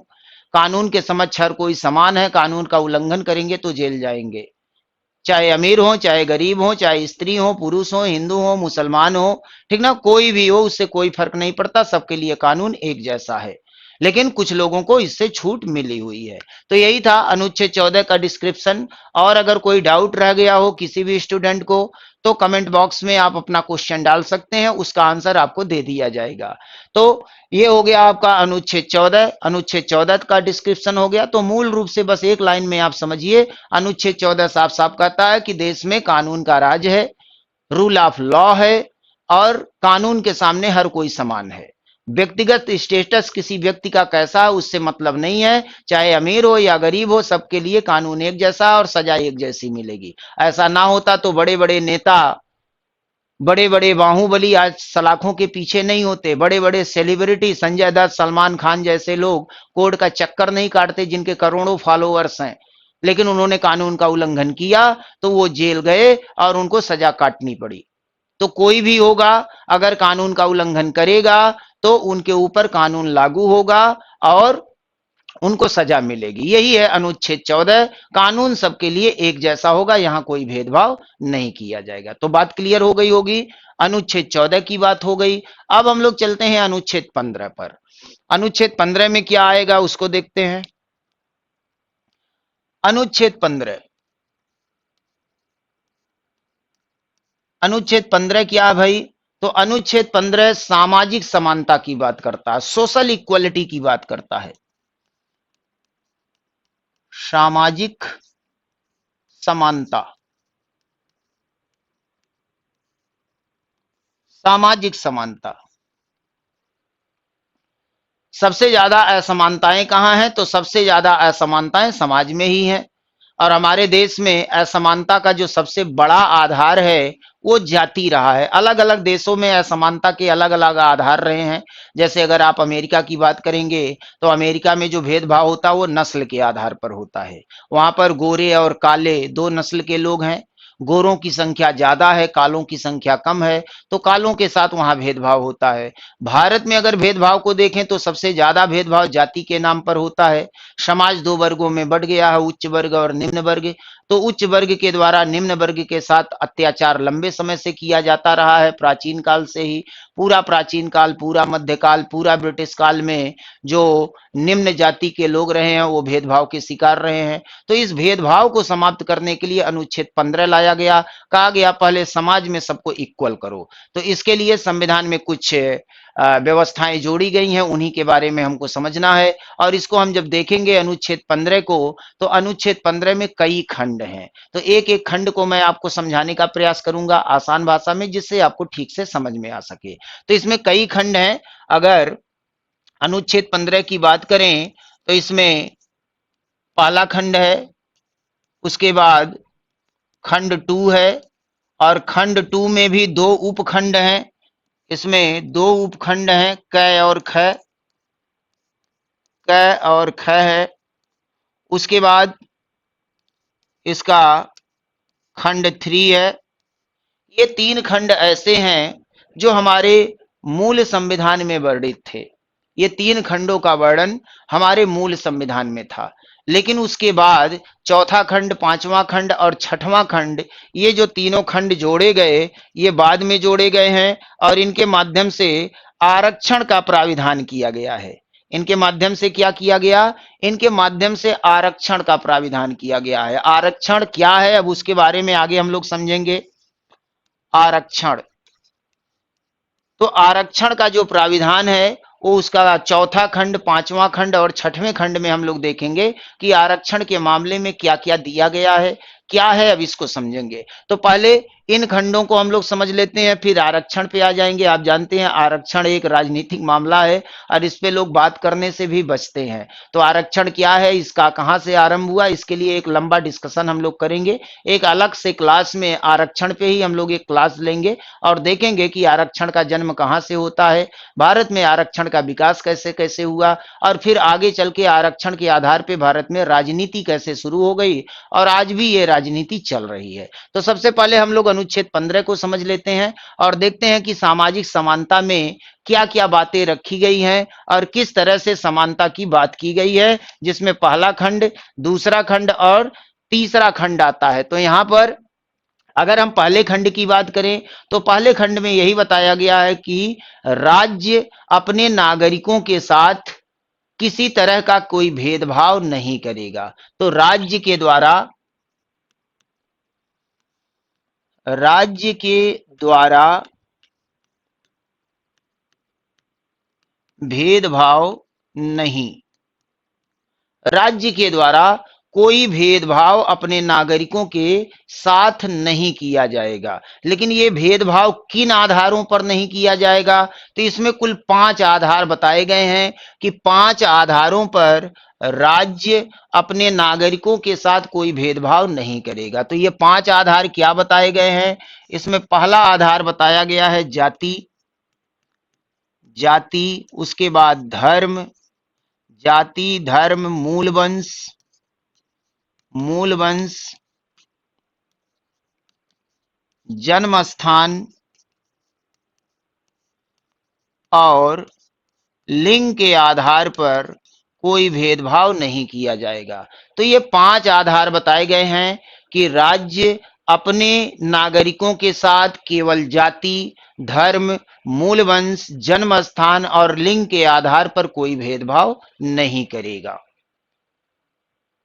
कानून के समक्ष हर कोई समान है, कानून का उल्लंघन करेंगे तो जेल जाएंगे, चाहे अमीर हो, चाहे गरीब हो, चाहे स्त्री हो, पुरुष हो, हिंदू हो, मुसलमान हो, ठीक ना, कोई भी हो, उससे कोई फर्क नहीं पड़ता, सबके लिए कानून एक जैसा है। लेकिन कुछ लोगों को इससे छूट मिली हुई है। तो यही था अनुच्छेद 14 का डिस्क्रिप्शन। और अगर कोई डाउट रह गया हो किसी भी स्टूडेंट को, तो कमेंट बॉक्स में आप अपना क्वेश्चन डाल सकते हैं, उसका आंसर आपको दे दिया जाएगा। तो ये हो गया आपका अनुच्छेद 14, अनुच्छेद 14 का डिस्क्रिप्शन हो गया। तो मूल रूप से बस एक लाइन में आप समझिए, अनुच्छेद 14 साफ साफ कहता है कि देश में कानून का राज है, रूल ऑफ लॉ है, और कानून के सामने हर कोई समान है। व्यक्तिगत स्टेटस किसी व्यक्ति का कैसा है उससे मतलब नहीं है, चाहे अमीर हो या गरीब हो, सबके लिए कानून एक जैसा और सजा एक जैसी मिलेगी। ऐसा ना होता तो बड़े बड़े नेता, बड़े बड़े बाहुबली आज सलाखों के पीछे नहीं होते, बड़े बड़े सेलिब्रिटी संजय दत्त, सलमान खान जैसे लोग कोर्ट का चक्कर नहीं काटते, जिनके करोड़ों फॉलोअर्स हैं, लेकिन उन्होंने कानून का उल्लंघन किया तो वो जेल गए और उनको सजा काटनी पड़ी। तो कोई भी होगा अगर कानून का उल्लंघन करेगा तो उनके ऊपर कानून लागू होगा और उनको सजा मिलेगी। यही है अनुच्छेद 14, कानून सबके लिए एक जैसा होगा, यहां कोई भेदभाव नहीं किया जाएगा। तो बात क्लियर हो गई होगी, अनुच्छेद 14 की बात हो गई। अब हम लोग चलते हैं अनुच्छेद 15 पर। अनुच्छेद 15 में क्या आएगा उसको देखते हैं। अनुच्छेद 15, अनुच्छेद 15 क्या है भाई? तो अनुच्छेद 15 सामाजिक समानता की बात करता है, सोशल इक्वलिटी की बात करता है, सामाजिक समानता, सामाजिक समानता। सबसे ज्यादा असमानताएं कहाँ हैं? तो सबसे ज्यादा असमानताएं समाज में ही हैं, और हमारे देश में असमानता का जो सबसे बड़ा आधार है वो जाति रहा है। अलग अलग देशों में असमानता के अलग अलग आधार रहे हैं। जैसे अगर आप अमेरिका की बात करेंगे तो अमेरिका में जो भेदभाव होता है वो नस्ल के आधार पर होता है। वहां पर गोरे और काले दो नस्ल के लोग हैं। गोरों की संख्या ज्यादा है, कालों की संख्या कम है, तो कालों के साथ वहां भेदभाव होता है। भारत में अगर भेदभाव को देखें तो सबसे ज्यादा भेदभाव जाति के नाम पर होता है। समाज दो वर्गों में बढ़ गया है, उच्च वर्ग और निम्न वर्ग। तो उच्च वर्ग के द्वारा निम्न वर्ग के साथ अत्याचार लंबे समय से किया जाता रहा है, प्राचीन काल से ही। पूरा प्राचीन काल, पूरा मध्यकाल, पूरा ब्रिटिश काल में जो निम्न जाति के लोग रहे हैं वो भेदभाव के शिकार रहे हैं। तो इस भेदभाव को समाप्त करने के लिए अनुच्छेद 15 लाया गया। कहा गया पहले समाज में सबको इक्वल करो। तो इसके लिए संविधान में कुछ व्यवस्थाएं जोड़ी गई हैं, उन्हीं के बारे में हमको समझना है। और इसको हम जब देखेंगे अनुच्छेद 15 को, तो अनुच्छेद 15 में कई खंड हैं। तो एक एक खंड को मैं आपको समझाने का प्रयास करूंगा आसान भाषा में, जिससे आपको ठीक से समझ में आ सके। तो इसमें कई खंड हैं। अगर अनुच्छेद 15 की बात करें तो इसमें पहला खंड है, उसके बाद खंड 2 है, और खंड 2 में भी दो उपखंड हैं। इसमें दो उपखंड हैं, क और ख। क और ख है। उसके बाद इसका खंड 3 है। ये तीन खंड ऐसे हैं जो हमारे मूल संविधान में वर्णित थे। ये तीन खंडों का वर्णन हमारे मूल संविधान में था। लेकिन उसके बाद चौथा खंड, पांचवा खंड और छठवां खंड, ये जो तीनों खंड जोड़े गए, ये बाद में जोड़े गए हैं। और इनके माध्यम से आरक्षण का प्राविधान किया गया है। इनके माध्यम से क्या किया गया? इनके माध्यम से आरक्षण का प्राविधान किया गया है। आरक्षण क्या है, अब उसके बारे में आगे हम लोग समझेंगे। आरक्षण, तो आरक्षण का जो प्राविधान है वो उसका चौथा खंड, पांचवा खंड और छठवें खंड में हम लोग देखेंगे कि आरक्षण के मामले में क्या क्या दिया गया है, क्या है, अब इसको समझेंगे। तो पहले इन खंडों को हम लोग समझ लेते हैं, फिर आरक्षण पे आ जाएंगे। आप जानते हैं आरक्षण एक राजनीतिक मामला है और इस पे लोग बात करने से भी बचते हैं। तो आरक्षण क्या है, इसका कहां से आरंभ हुआ, इसके लिए एक लंबा डिस्कशन हम लोग करेंगे। एक अलग से क्लास में आरक्षण पे ही हम लोग एक क्लास लेंगे और देखेंगे कि आरक्षण का जन्म कहां से होता है, भारत में आरक्षण का विकास कैसे कैसे हुआ, और फिर आगे चल के आरक्षण के आधार पे भारत में राजनीति कैसे शुरू हो गई और आज भी ये राजनीति चल रही है। तो सबसे पहले हम लोग अनुच्छेद 15 को समझ लेते हैं और देखते हैं कि सामाजिक समानता में क्या क्या बातें रखी गई हैं और किस तरह से समानता की बात की गई है, जिसमें पहला खंड, दूसरा खंड और तीसरा खंड आता है। तो यहां पर अगर हम पहले खंड की बात करें तो पहले खंड में यही बताया गया है कि राज्य अपने नागरिकों के साथ किसी तरह का कोई भेदभाव नहीं करेगा। तो राज्य के द्वारा भेदभाव नहीं, राज्य के द्वारा कोई भेदभाव अपने नागरिकों के साथ नहीं किया जाएगा। लेकिन ये भेदभाव किन आधारों पर नहीं किया जाएगा? तो इसमें कुल 5 आधार बताए गए हैं कि 5 आधारों पर राज्य अपने नागरिकों के साथ कोई भेदभाव नहीं करेगा। तो ये 5 आधार क्या बताए गए हैं? इसमें पहला आधार बताया गया है जाति। जाति, उसके बाद धर्म, जाति, धर्म, मूल वंश, मूल वंश, जन्म स्थान और लिंग के आधार पर कोई भेदभाव नहीं किया जाएगा। तो ये 5 आधार बताए गए हैं कि राज्य अपने नागरिकों के साथ केवल जाति, धर्म, मूल वंश, जन्म स्थान और लिंग के आधार पर कोई भेदभाव नहीं करेगा।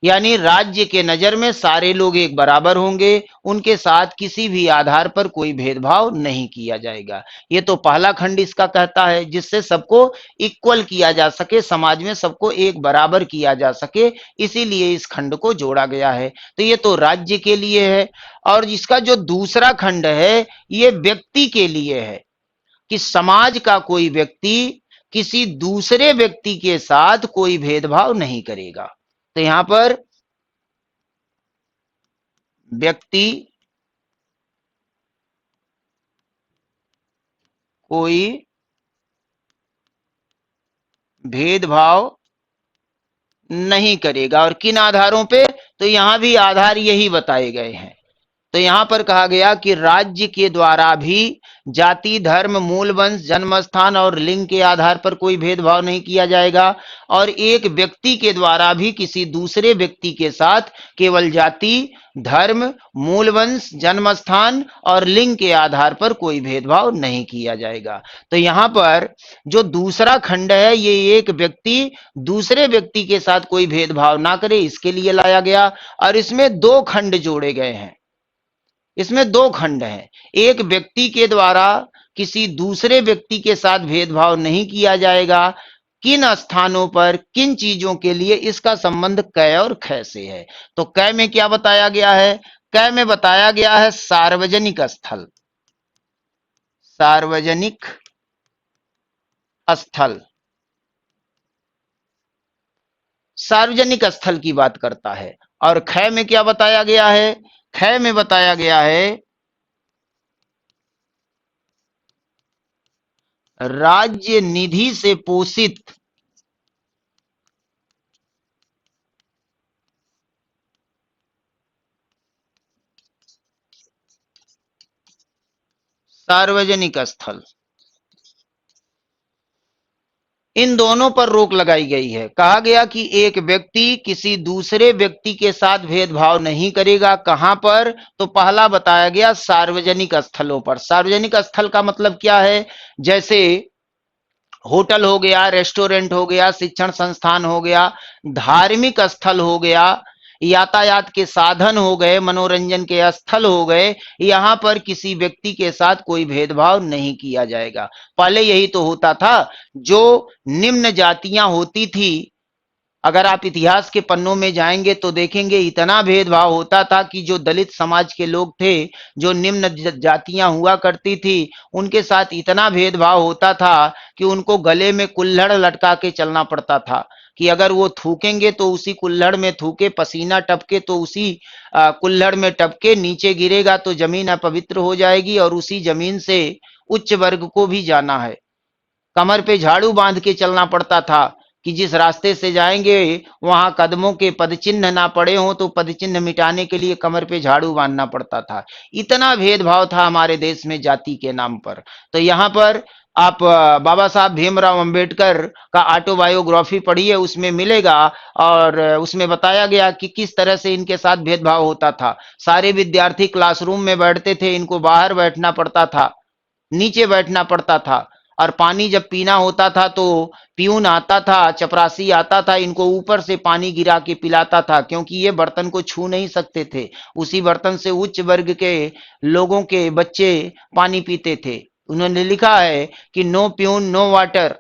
यानी राज्य के नजर में सारे लोग एक बराबर होंगे, उनके साथ किसी भी आधार पर कोई भेदभाव नहीं किया जाएगा। ये तो पहला खंड इसका कहता है, जिससे सबको इक्वल किया जा सके, समाज में सबको एक बराबर किया जा सके, इसीलिए इस खंड को जोड़ा गया है। तो ये तो राज्य के लिए है। और इसका जो दूसरा खंड है ये व्यक्ति के लिए है कि समाज का कोई व्यक्ति किसी दूसरे व्यक्ति के साथ कोई भेदभाव नहीं करेगा। तो यहां पर व्यक्ति कोई भेदभाव नहीं करेगा। और किन आधारों पे? तो यहां भी आधार यही बताए गए हैं। तो यहां पर कहा गया कि राज्य के द्वारा भी जाति, धर्म, मूल वंश, जन्म स्थान और लिंग के आधार पर कोई भेदभाव नहीं किया जाएगा। और एक व्यक्ति के द्वारा भी किसी दूसरे व्यक्ति के साथ केवल जाति, धर्म, मूल वंश, जन्म स्थान और लिंग के आधार पर कोई भेदभाव नहीं किया जाएगा। तो यहां पर जो दूसरा खंड है, ये एक व्यक्ति दूसरे व्यक्ति के साथ कोई भेदभाव ना करे, इसके लिए लाया गया। और इसमें दो खंड जोड़े गए हैं। इसमें दो खंड हैं। एक व्यक्ति के द्वारा किसी दूसरे व्यक्ति के साथ भेदभाव नहीं किया जाएगा। किन स्थानों पर, किन चीजों के लिए? इसका संबंध क और ख से है। तो क में क्या बताया गया है? क में बताया गया है सार्वजनिक स्थल। सार्वजनिक स्थल, सार्वजनिक स्थल की बात करता है। और ख में क्या बताया गया है? ख में बताया गया है राज्य निधि से पोषित सार्वजनिक स्थल। इन दोनों पर रोक लगाई गई है। कहा गया कि एक व्यक्ति किसी दूसरे व्यक्ति के साथ भेदभाव नहीं करेगा। कहां पर? तो पहला बताया गया सार्वजनिक स्थलों पर। सार्वजनिक स्थल का मतलब क्या है? जैसे होटल हो गया, रेस्टोरेंट हो गया, शिक्षण संस्थान हो गया, धार्मिक स्थल हो गया, यातायात के साधन हो गए, मनोरंजन के स्थल हो गए। यहां पर किसी व्यक्ति के साथ कोई भेदभाव नहीं किया जाएगा। पहले यही तो होता था। जो निम्न जातियां होती थी, अगर आप इतिहास के पन्नों में जाएंगे तो देखेंगे इतना भेदभाव होता था कि जो दलित समाज के लोग थे, जो निम्न जातियां हुआ करती थी, उनके साथ इतना भेदभाव होता था कि उनको गले में कुल्हड़ लटका के चलना पड़ता था कि अगर वो थूकेंगे तो उसी कुल्हड़ में थूके, पसीना टपके तो उसी कुल्हड़ में टपके, नीचे गिरेगा तो जमीन अपवित्र हो जाएगी और उसी जमीन से उच्च वर्ग को भी जाना है। कमर पे झाड़ू बांध के चलना पड़ता था कि जिस रास्ते से जाएंगे वहां कदमों के पदचिन्ह ना पड़े हों, तो पदचिन्ह मिटाने के लिए कमर पे झाड़ू बांधना पड़ता था। इतना भेदभाव था हमारे देश में जाति के नाम पर। तो यहाँ पर आप बाबा साहब भीमराव अंबेडकर का ऑटोबायोग्राफी पढ़िए, उसमें मिलेगा। और उसमें बताया गया कि किस तरह से इनके साथ भेदभाव होता था। सारे विद्यार्थी क्लासरूम में बैठते थे, इनको बाहर बैठना पड़ता था, नीचे बैठना पड़ता था। और पानी जब पीना होता था तो पियून आता था, चपरासी आता था, इनको ऊपर से पानी गिरा के पिलाता था, क्योंकि ये बर्तन को छू नहीं सकते थे। उसी बर्तन से उच्च वर्ग के लोगों के बच्चे पानी पीते थे। उन्होंने लिखा है कि नो प्यून नो वाटर,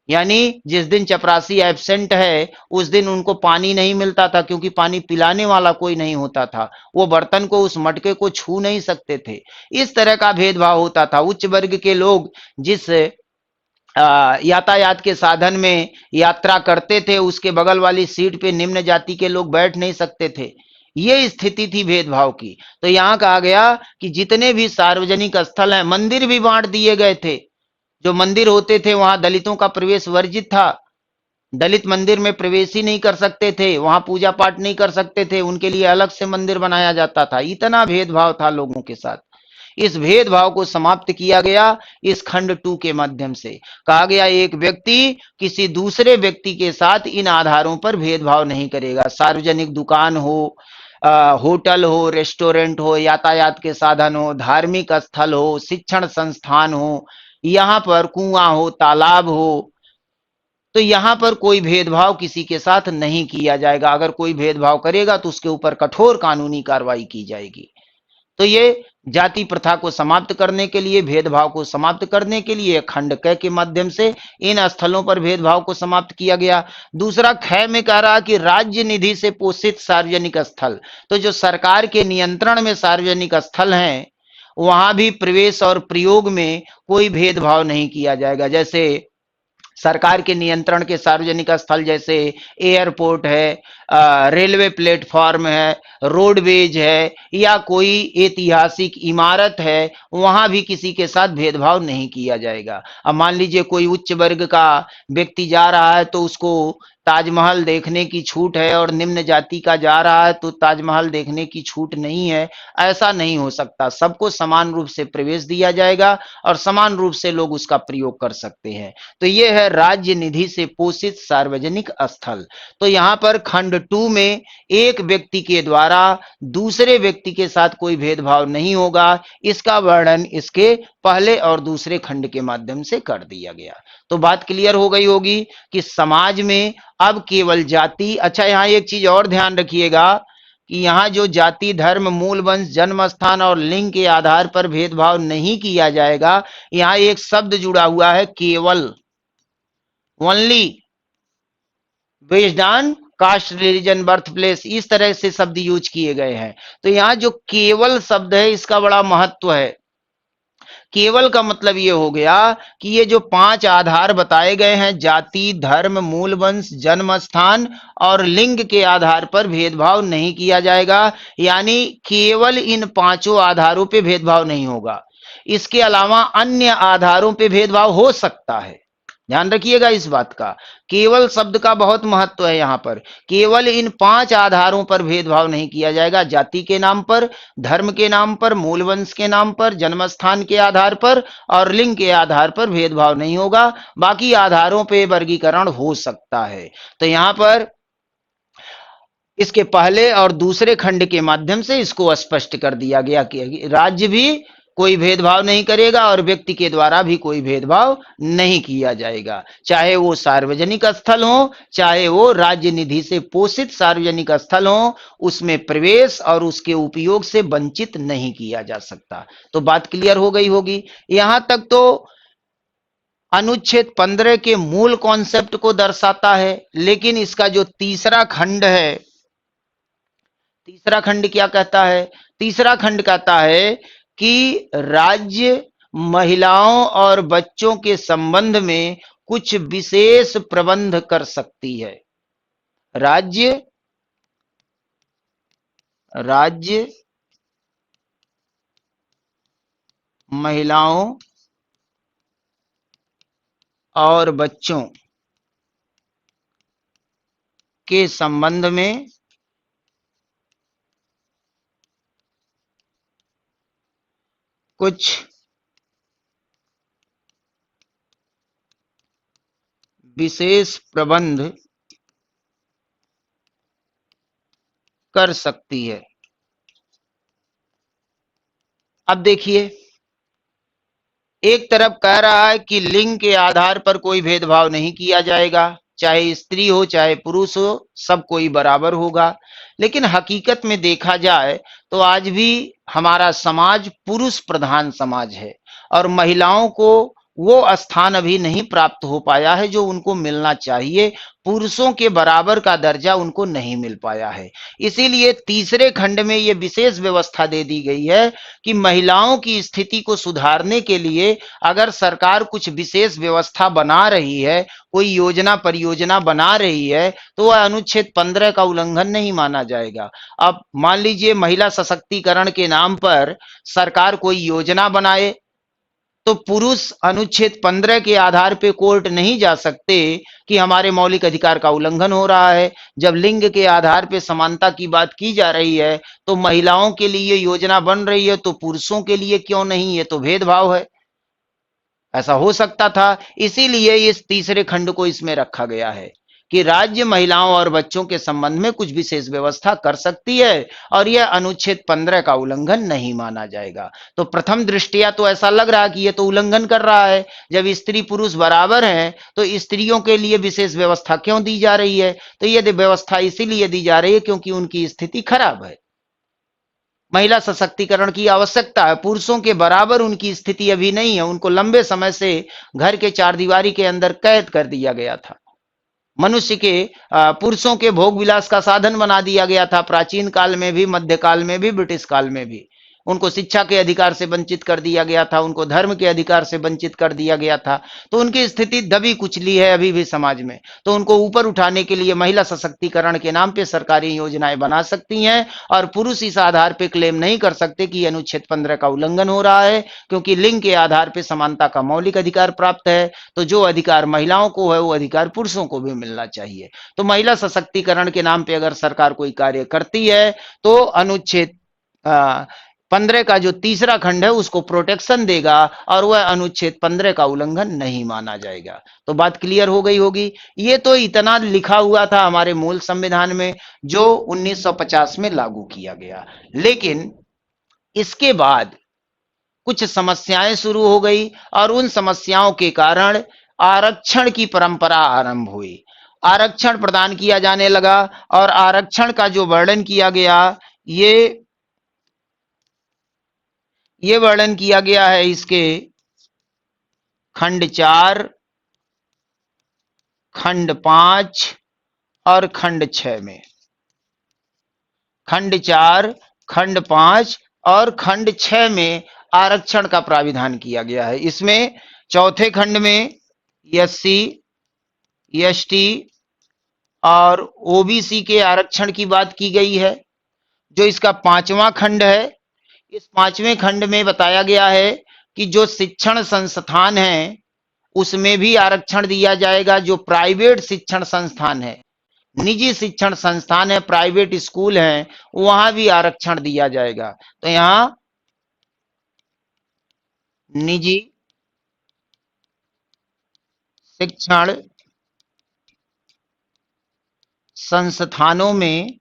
यानी जिस दिन चपरासी एब्सेंट है उस दिन उनको पानी नहीं मिलता था, क्योंकि पानी पिलाने वाला कोई नहीं होता था। वो बर्तन को, उस मटके को छू नहीं सकते थे। इस तरह का भेदभाव होता था। उच्च वर्ग के लोग जिस यातायात के साधन में यात्रा करते थे, उसके बगल वाली सीट पे निम्न जाति के लोग बैठ नहीं सकते थे। ये स्थिति थी भेदभाव की। तो यहां कहा गया कि जितने भी सार्वजनिक स्थल हैं, मंदिर भी बांट दिए गए थे। जो मंदिर होते थे वहां दलितों का प्रवेश वर्जित था। दलित मंदिर में प्रवेश ही नहीं कर सकते थे, वहां पूजा पाठ नहीं कर सकते थे, उनके लिए अलग से मंदिर बनाया जाता था। इतना भेदभाव था लोगों के साथ। इस भेदभाव को समाप्त किया गया इस खंड 2 के माध्यम से। कहा गया एक व्यक्ति किसी दूसरे व्यक्ति के साथ इन आधारों पर भेदभाव नहीं करेगा। सार्वजनिक दुकान हो, होटल हो, रेस्टोरेंट हो, यातायात के साधन हो, धार्मिक स्थल हो, शिक्षण संस्थान हो, यहाँ पर कुआं हो, तालाब हो, तो यहाँ पर कोई भेदभाव किसी के साथ नहीं किया जाएगा। अगर कोई भेदभाव करेगा तो उसके ऊपर कठोर कानूनी कार्रवाई की जाएगी। तो ये जाति प्रथा को समाप्त करने के लिए, भेदभाव को समाप्त करने के लिए खंड क के माध्यम से इन स्थलों पर भेदभाव को समाप्त किया गया। दूसरा ख में कह रहा कि राज्य निधि से पोषित सार्वजनिक स्थल। तो जो सरकार के नियंत्रण में सार्वजनिक स्थल हैं, वहां भी प्रवेश और प्रयोग में कोई भेदभाव नहीं किया जाएगा। जैसे सरकार के नियंत्रण के सार्वजनिक स्थल जैसे एयरपोर्ट है, रेलवे प्लेटफॉर्म है, रोडवेज है, या कोई ऐतिहासिक इमारत है, वहां भी किसी के साथ भेदभाव नहीं किया जाएगा। अब मान लीजिए कोई उच्च वर्ग का व्यक्ति जा रहा है तो उसको ताजमहल देखने की छूट है, और निम्न जाति का जा रहा है तो ताजमहल देखने की छूट नहीं है। ऐसा नहीं हो सकता, सबको समान रूप से प्रवेश दिया जाएगा और समान रूप से लोग उसका प्रयोग कर सकते हैं। तो ये है राज्य निधि से पोषित सार्वजनिक स्थल। तो यहाँ पर खंड 2 में एक व्यक्ति के द्वारा दूसरे व्यक्ति के साथ कोई भेदभाव नहीं होगा, इसका वर्णन इसके पहले और दूसरे खंड के माध्यम से कर दिया गया। तो बात क्लियर हो गई होगी कि समाज में अब केवल जाति, अच्छा यहाँ एक चीज और ध्यान रखिएगा कि यहाँ जो जाति, धर्म, मूल वंश, जन्म स्थान और लिंग के आधार पर भेदभाव नहीं किया जाएगा, यहाँ एक शब्द जुड़ा हुआ है केवल, only, based on caste, religion, birth place, इस तरह से शब्द यूज किए गए हैं। तो यहाँ जो केवल शब्द है इसका बड़ा महत्व है। केवल का मतलब ये हो गया कि ये जो 5 आधार बताए गए हैं, जाति, धर्म, मूल वंश, जन्म स्थान और लिंग के आधार पर भेदभाव नहीं किया जाएगा, यानी केवल इन 5 आधारों पे भेदभाव नहीं होगा। इसके अलावा अन्य आधारों पे भेदभाव हो सकता है, ध्यान रखिएगा इस बात का। केवल शब्द का बहुत महत्व है यहाँ पर। केवल इन 5 आधारों पर भेदभाव नहीं किया जाएगा, जाति के नाम पर, धर्म के नाम पर, मूल वंश के नाम पर, जन्म स्थान के आधार पर और लिंग के आधार पर भेदभाव नहीं होगा। बाकी आधारों पे वर्गीकरण हो सकता है। तो यहाँ पर इसके पहले और दूसरे खंड के माध्यम से इसको स्पष्ट कर दिया गया कि राज्य भी कोई भेदभाव नहीं करेगा और व्यक्ति के द्वारा भी कोई भेदभाव नहीं किया जाएगा, चाहे वो सार्वजनिक स्थल हो, चाहे वो राज्य निधि से पोषित सार्वजनिक स्थल हो, उसमें प्रवेश और उसके उपयोग से वंचित नहीं किया जा सकता। तो बात क्लियर हो गई होगी। यहां तक तो अनुच्छेद 15 के मूल कॉन्सेप्ट को दर्शाता है, लेकिन इसका जो तीसरा खंड है, तीसरा खंड क्या कहता है? तीसरा खंड कहता है कि राज्य महिलाओं और बच्चों के संबंध में कुछ विशेष प्रबंध कर सकती है। राज्य राज्य महिलाओं और बच्चों के संबंध में कुछ विशेष प्रबंध कर सकती है। अब देखिए, एक तरफ कह रहा है कि लिंग के आधार पर कोई भेदभाव नहीं किया जाएगा, चाहे स्त्री हो चाहे पुरुष हो, सब कोई बराबर होगा। लेकिन हकीकत में देखा जाए तो आज भी हमारा समाज पुरुष प्रधान समाज है और महिलाओं को वो स्थान अभी नहीं प्राप्त हो पाया है जो उनको मिलना चाहिए। पुरुषों के बराबर का दर्जा उनको नहीं मिल पाया है। इसीलिए तीसरे खंड में ये विशेष व्यवस्था दे दी गई है कि महिलाओं की स्थिति को सुधारने के लिए अगर सरकार कुछ विशेष व्यवस्था बना रही है, कोई योजना परियोजना बना रही है, तो वह अनुच्छेद 15 का उल्लंघन नहीं माना जाएगा। अब मान लीजिए महिला सशक्तिकरण के नाम पर सरकार कोई योजना बनाए, तो पुरुष अनुच्छेद 15 के आधार पे कोर्ट नहीं जा सकते कि हमारे मौलिक अधिकार का उल्लंघन हो रहा है। जब लिंग के आधार पे समानता की बात की जा रही है, तो महिलाओं के लिए योजना बन रही है तो पुरुषों के लिए क्यों नहीं? ये तो भेदभाव है। ऐसा हो सकता था, इसीलिए इस तीसरे खंड को इसमें रखा गया है कि राज्य महिलाओं और बच्चों के संबंध में कुछ विशेष व्यवस्था कर सकती है और यह अनुच्छेद 15 का उल्लंघन नहीं माना जाएगा। तो प्रथम दृष्टिया तो ऐसा लग रहा है कि यह तो उल्लंघन कर रहा है। जब स्त्री पुरुष बराबर हैं तो स्त्रियों के लिए विशेष व्यवस्था क्यों दी जा रही है? तो यह व्यवस्था इसीलिए दी जा रही है क्योंकि उनकी स्थिति खराब है। महिला सशक्तिकरण की आवश्यकता है, पुरुषों के बराबर उनकी स्थिति अभी नहीं है। उनको लंबे समय से घर के चारदीवारी के अंदर कैद कर दिया गया था। मनुष्य के पुरुषों के भोग विलास का साधन बना दिया गया था, प्राचीन काल में भी, मध्यकाल में भी, ब्रिटिश काल में भी। उनको शिक्षा के अधिकार से वंचित कर दिया गया था, उनको धर्म के अधिकार से वंचित कर दिया गया था। तो उनकी स्थिति दबी कुचली है अभी भी समाज में। तो उनको ऊपर उठाने के लिए महिला सशक्तिकरण के नाम पे सरकारी योजनाएं बना सकती हैं, और पुरुष इस आधार पे क्लेम नहीं कर सकते कि अनुच्छेद 15 का उल्लंघन हो रहा है, क्योंकि लिंग के आधार पे समानता का मौलिक अधिकार प्राप्त है। तो जो अधिकार महिलाओं को है वो अधिकार पुरुषों को भी मिलना चाहिए। तो महिला सशक्तिकरण के नाम पे अगर सरकार कोई कार्य करती है तो अनुच्छेद 15 का जो तीसरा खंड है उसको प्रोटेक्शन देगा, और वह अनुच्छेद 15 का उल्लंघन नहीं माना जाएगा। तो बात क्लियर हो गई होगी। ये तो इतना लिखा हुआ था हमारे मूल संविधान में, जो 1950 में लागू किया गया। लेकिन इसके बाद कुछ समस्याएं शुरू हो गई, और उन समस्याओं के कारण आरक्षण की परंपरा आरंभ हुई। आरक्षण प्रदान किया जाने लगा, और आरक्षण का जो वर्णन किया गया, ये वर्णन किया गया है इसके खंड 4, खंड 5 और खंड 6 में। खंड 4, खंड 5 और खंड 6 में आरक्षण का प्राविधान किया गया है। इसमें चौथे खंड में एससी, एसटी और ओबीसी के आरक्षण की बात की गई है। जो इसका 5वां खंड है, इस 5वें खंड में बताया गया है कि जो शिक्षण संस्थान है उसमें भी आरक्षण दिया जाएगा। जो प्राइवेट शिक्षण संस्थान है, निजी शिक्षण संस्थान है, प्राइवेट स्कूल है, वहां भी आरक्षण दिया जाएगा। तो यहां निजी शिक्षण संस्थानों में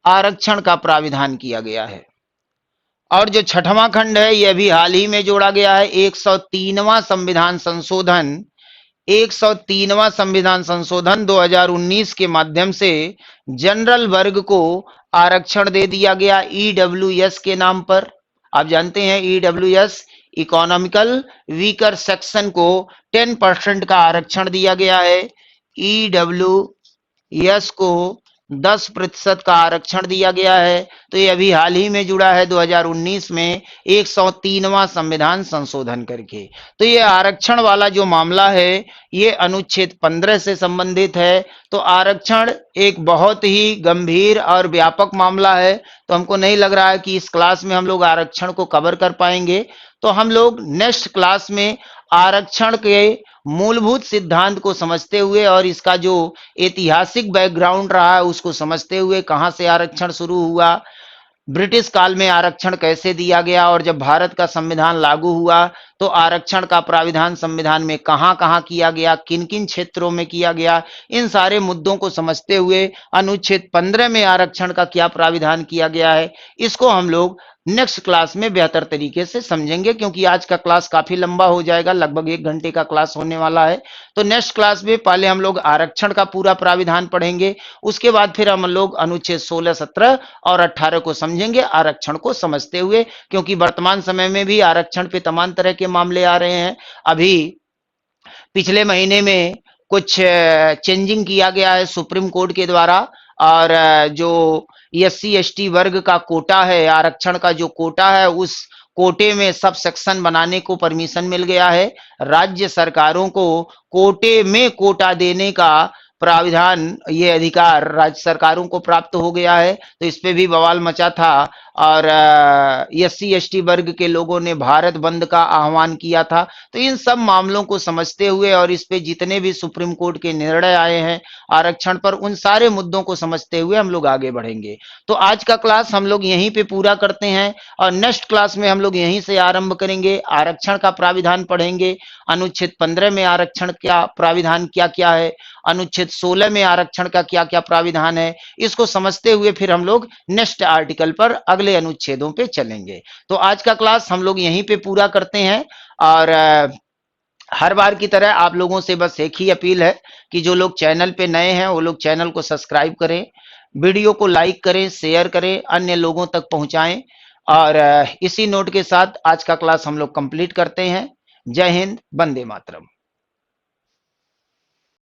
आरक्षण का प्राविधान किया गया है। और जो 6वां खंड है यह भी हाल ही में जोड़ा गया है। 103वां संविधान संशोधन 103वां संविधान संशोधन 2019 के माध्यम से जनरल वर्ग को आरक्षण दे दिया गया ईडब्ल्यूएस के नाम पर। आप जानते हैं ईडब्ल्यूएस, इकोनॉमिकल वीकर सेक्शन को 10% का आरक्षण दिया गया है। ईडब्ल्यूएस को 10% का आरक्षण दिया गया है। तो ये अभी हाल ही में जुड़ा है 2019 में 103वां संविधान संशोधन करके। तो ये आरक्षण वाला जो मामला है ये अनुच्छेद 15 से संबंधित है। तो आरक्षण एक बहुत ही गंभीर और व्यापक मामला है। तो हमको नहीं लग रहा है कि इस क्लास में हम लोग आरक्षण को कवर कर पाएंगे। तो हम लोग नेक्स्ट क्लास में आरक्षण के मूलभूत सिद्धांत को समझते हुए और इसका जो ऐतिहासिक बैकग्राउंड रहा है उसको समझते हुए, कहां से आरक्षण शुरू हुआ, ब्रिटिश काल में आरक्षण कैसे दिया गया, और जब भारत का संविधान लागू हुआ तो आरक्षण का प्राविधान संविधान में कहां कहां किया गया, किन किन क्षेत्रों में किया गया, इन सारे मुद्दों को समझते हुए अनुच्छेद 15 में आरक्षण का क्या प्राविधान किया गया है, इसको हम लोग नेक्स्ट क्लास में बेहतर तरीके से समझेंगे। क्योंकि आज का क्लास काफी लंबा हो जाएगा, लगभग 1 घंटे का क्लास होने वाला है। तो नेक्स्ट क्लास में पहले हम लोग आरक्षण का पूरा प्राविधान पढ़ेंगे, उसके बाद फिर हम लोग अनुच्छेद 16, 17 और 18 को समझेंगे आरक्षण को समझते हुए। क्योंकि वर्तमान समय में भी आरक्षण पे तमाम तरह के मामले आ रहे हैं। अभी पिछले महीने में कुछ चेंजिंग किया गया है सुप्रीम कोर्ट के द्वारा, और जो एससी एसटी वर्ग का कोटा है, आरक्षण का जो कोटा है, उस कोटे में सब सेक्शन बनाने को परमिशन मिल गया है। राज्य सरकारों को कोटे में कोटा देने का प्राविधान, ये अधिकार राज्य सरकारों को प्राप्त हो गया है। तो इस पे भी बवाल मचा था, और एससी एसटी वर्ग के लोगों ने भारत बंद का आह्वान किया था। तो इन सब मामलों को समझते हुए और इस पे जितने भी सुप्रीम कोर्ट के निर्णय आए हैं आरक्षण पर, उन सारे मुद्दों को समझते हुए हम लोग आगे बढ़ेंगे। तो आज का क्लास हम लोग यहीं पे पूरा करते हैं, और नेक्स्ट क्लास में हम लोग यहीं से आरंभ करेंगे, आरक्षण का प्राविधान पढ़ेंगे। अनुच्छेद 15 में आरक्षण क्या प्राविधान क्या क्या है, अनुच्छेद 16 में आरक्षण का क्या क्या प्राविधान है, इसको समझते हुए फिर हम लोग नेक्स्ट आर्टिकल पर अगले अनुच्छेदों पे चलेंगे। तो आज का क्लास हम लोग यहीं पे पूरा करते हैं। और हर बार की तरह आप लोगों से बस एक ही अपील है कि जो लोग चैनल पे नए हैं वो लोग चैनल को सब्सक्राइब करें, वीडियो को लाइक करें, शेयर करें, अन्य लोगों तक पहुंचाएं। और इसी नोट के साथ आज का क्लास हम लोग कंप्लीट करते हैं। जय हिंद, वंदे मातरम।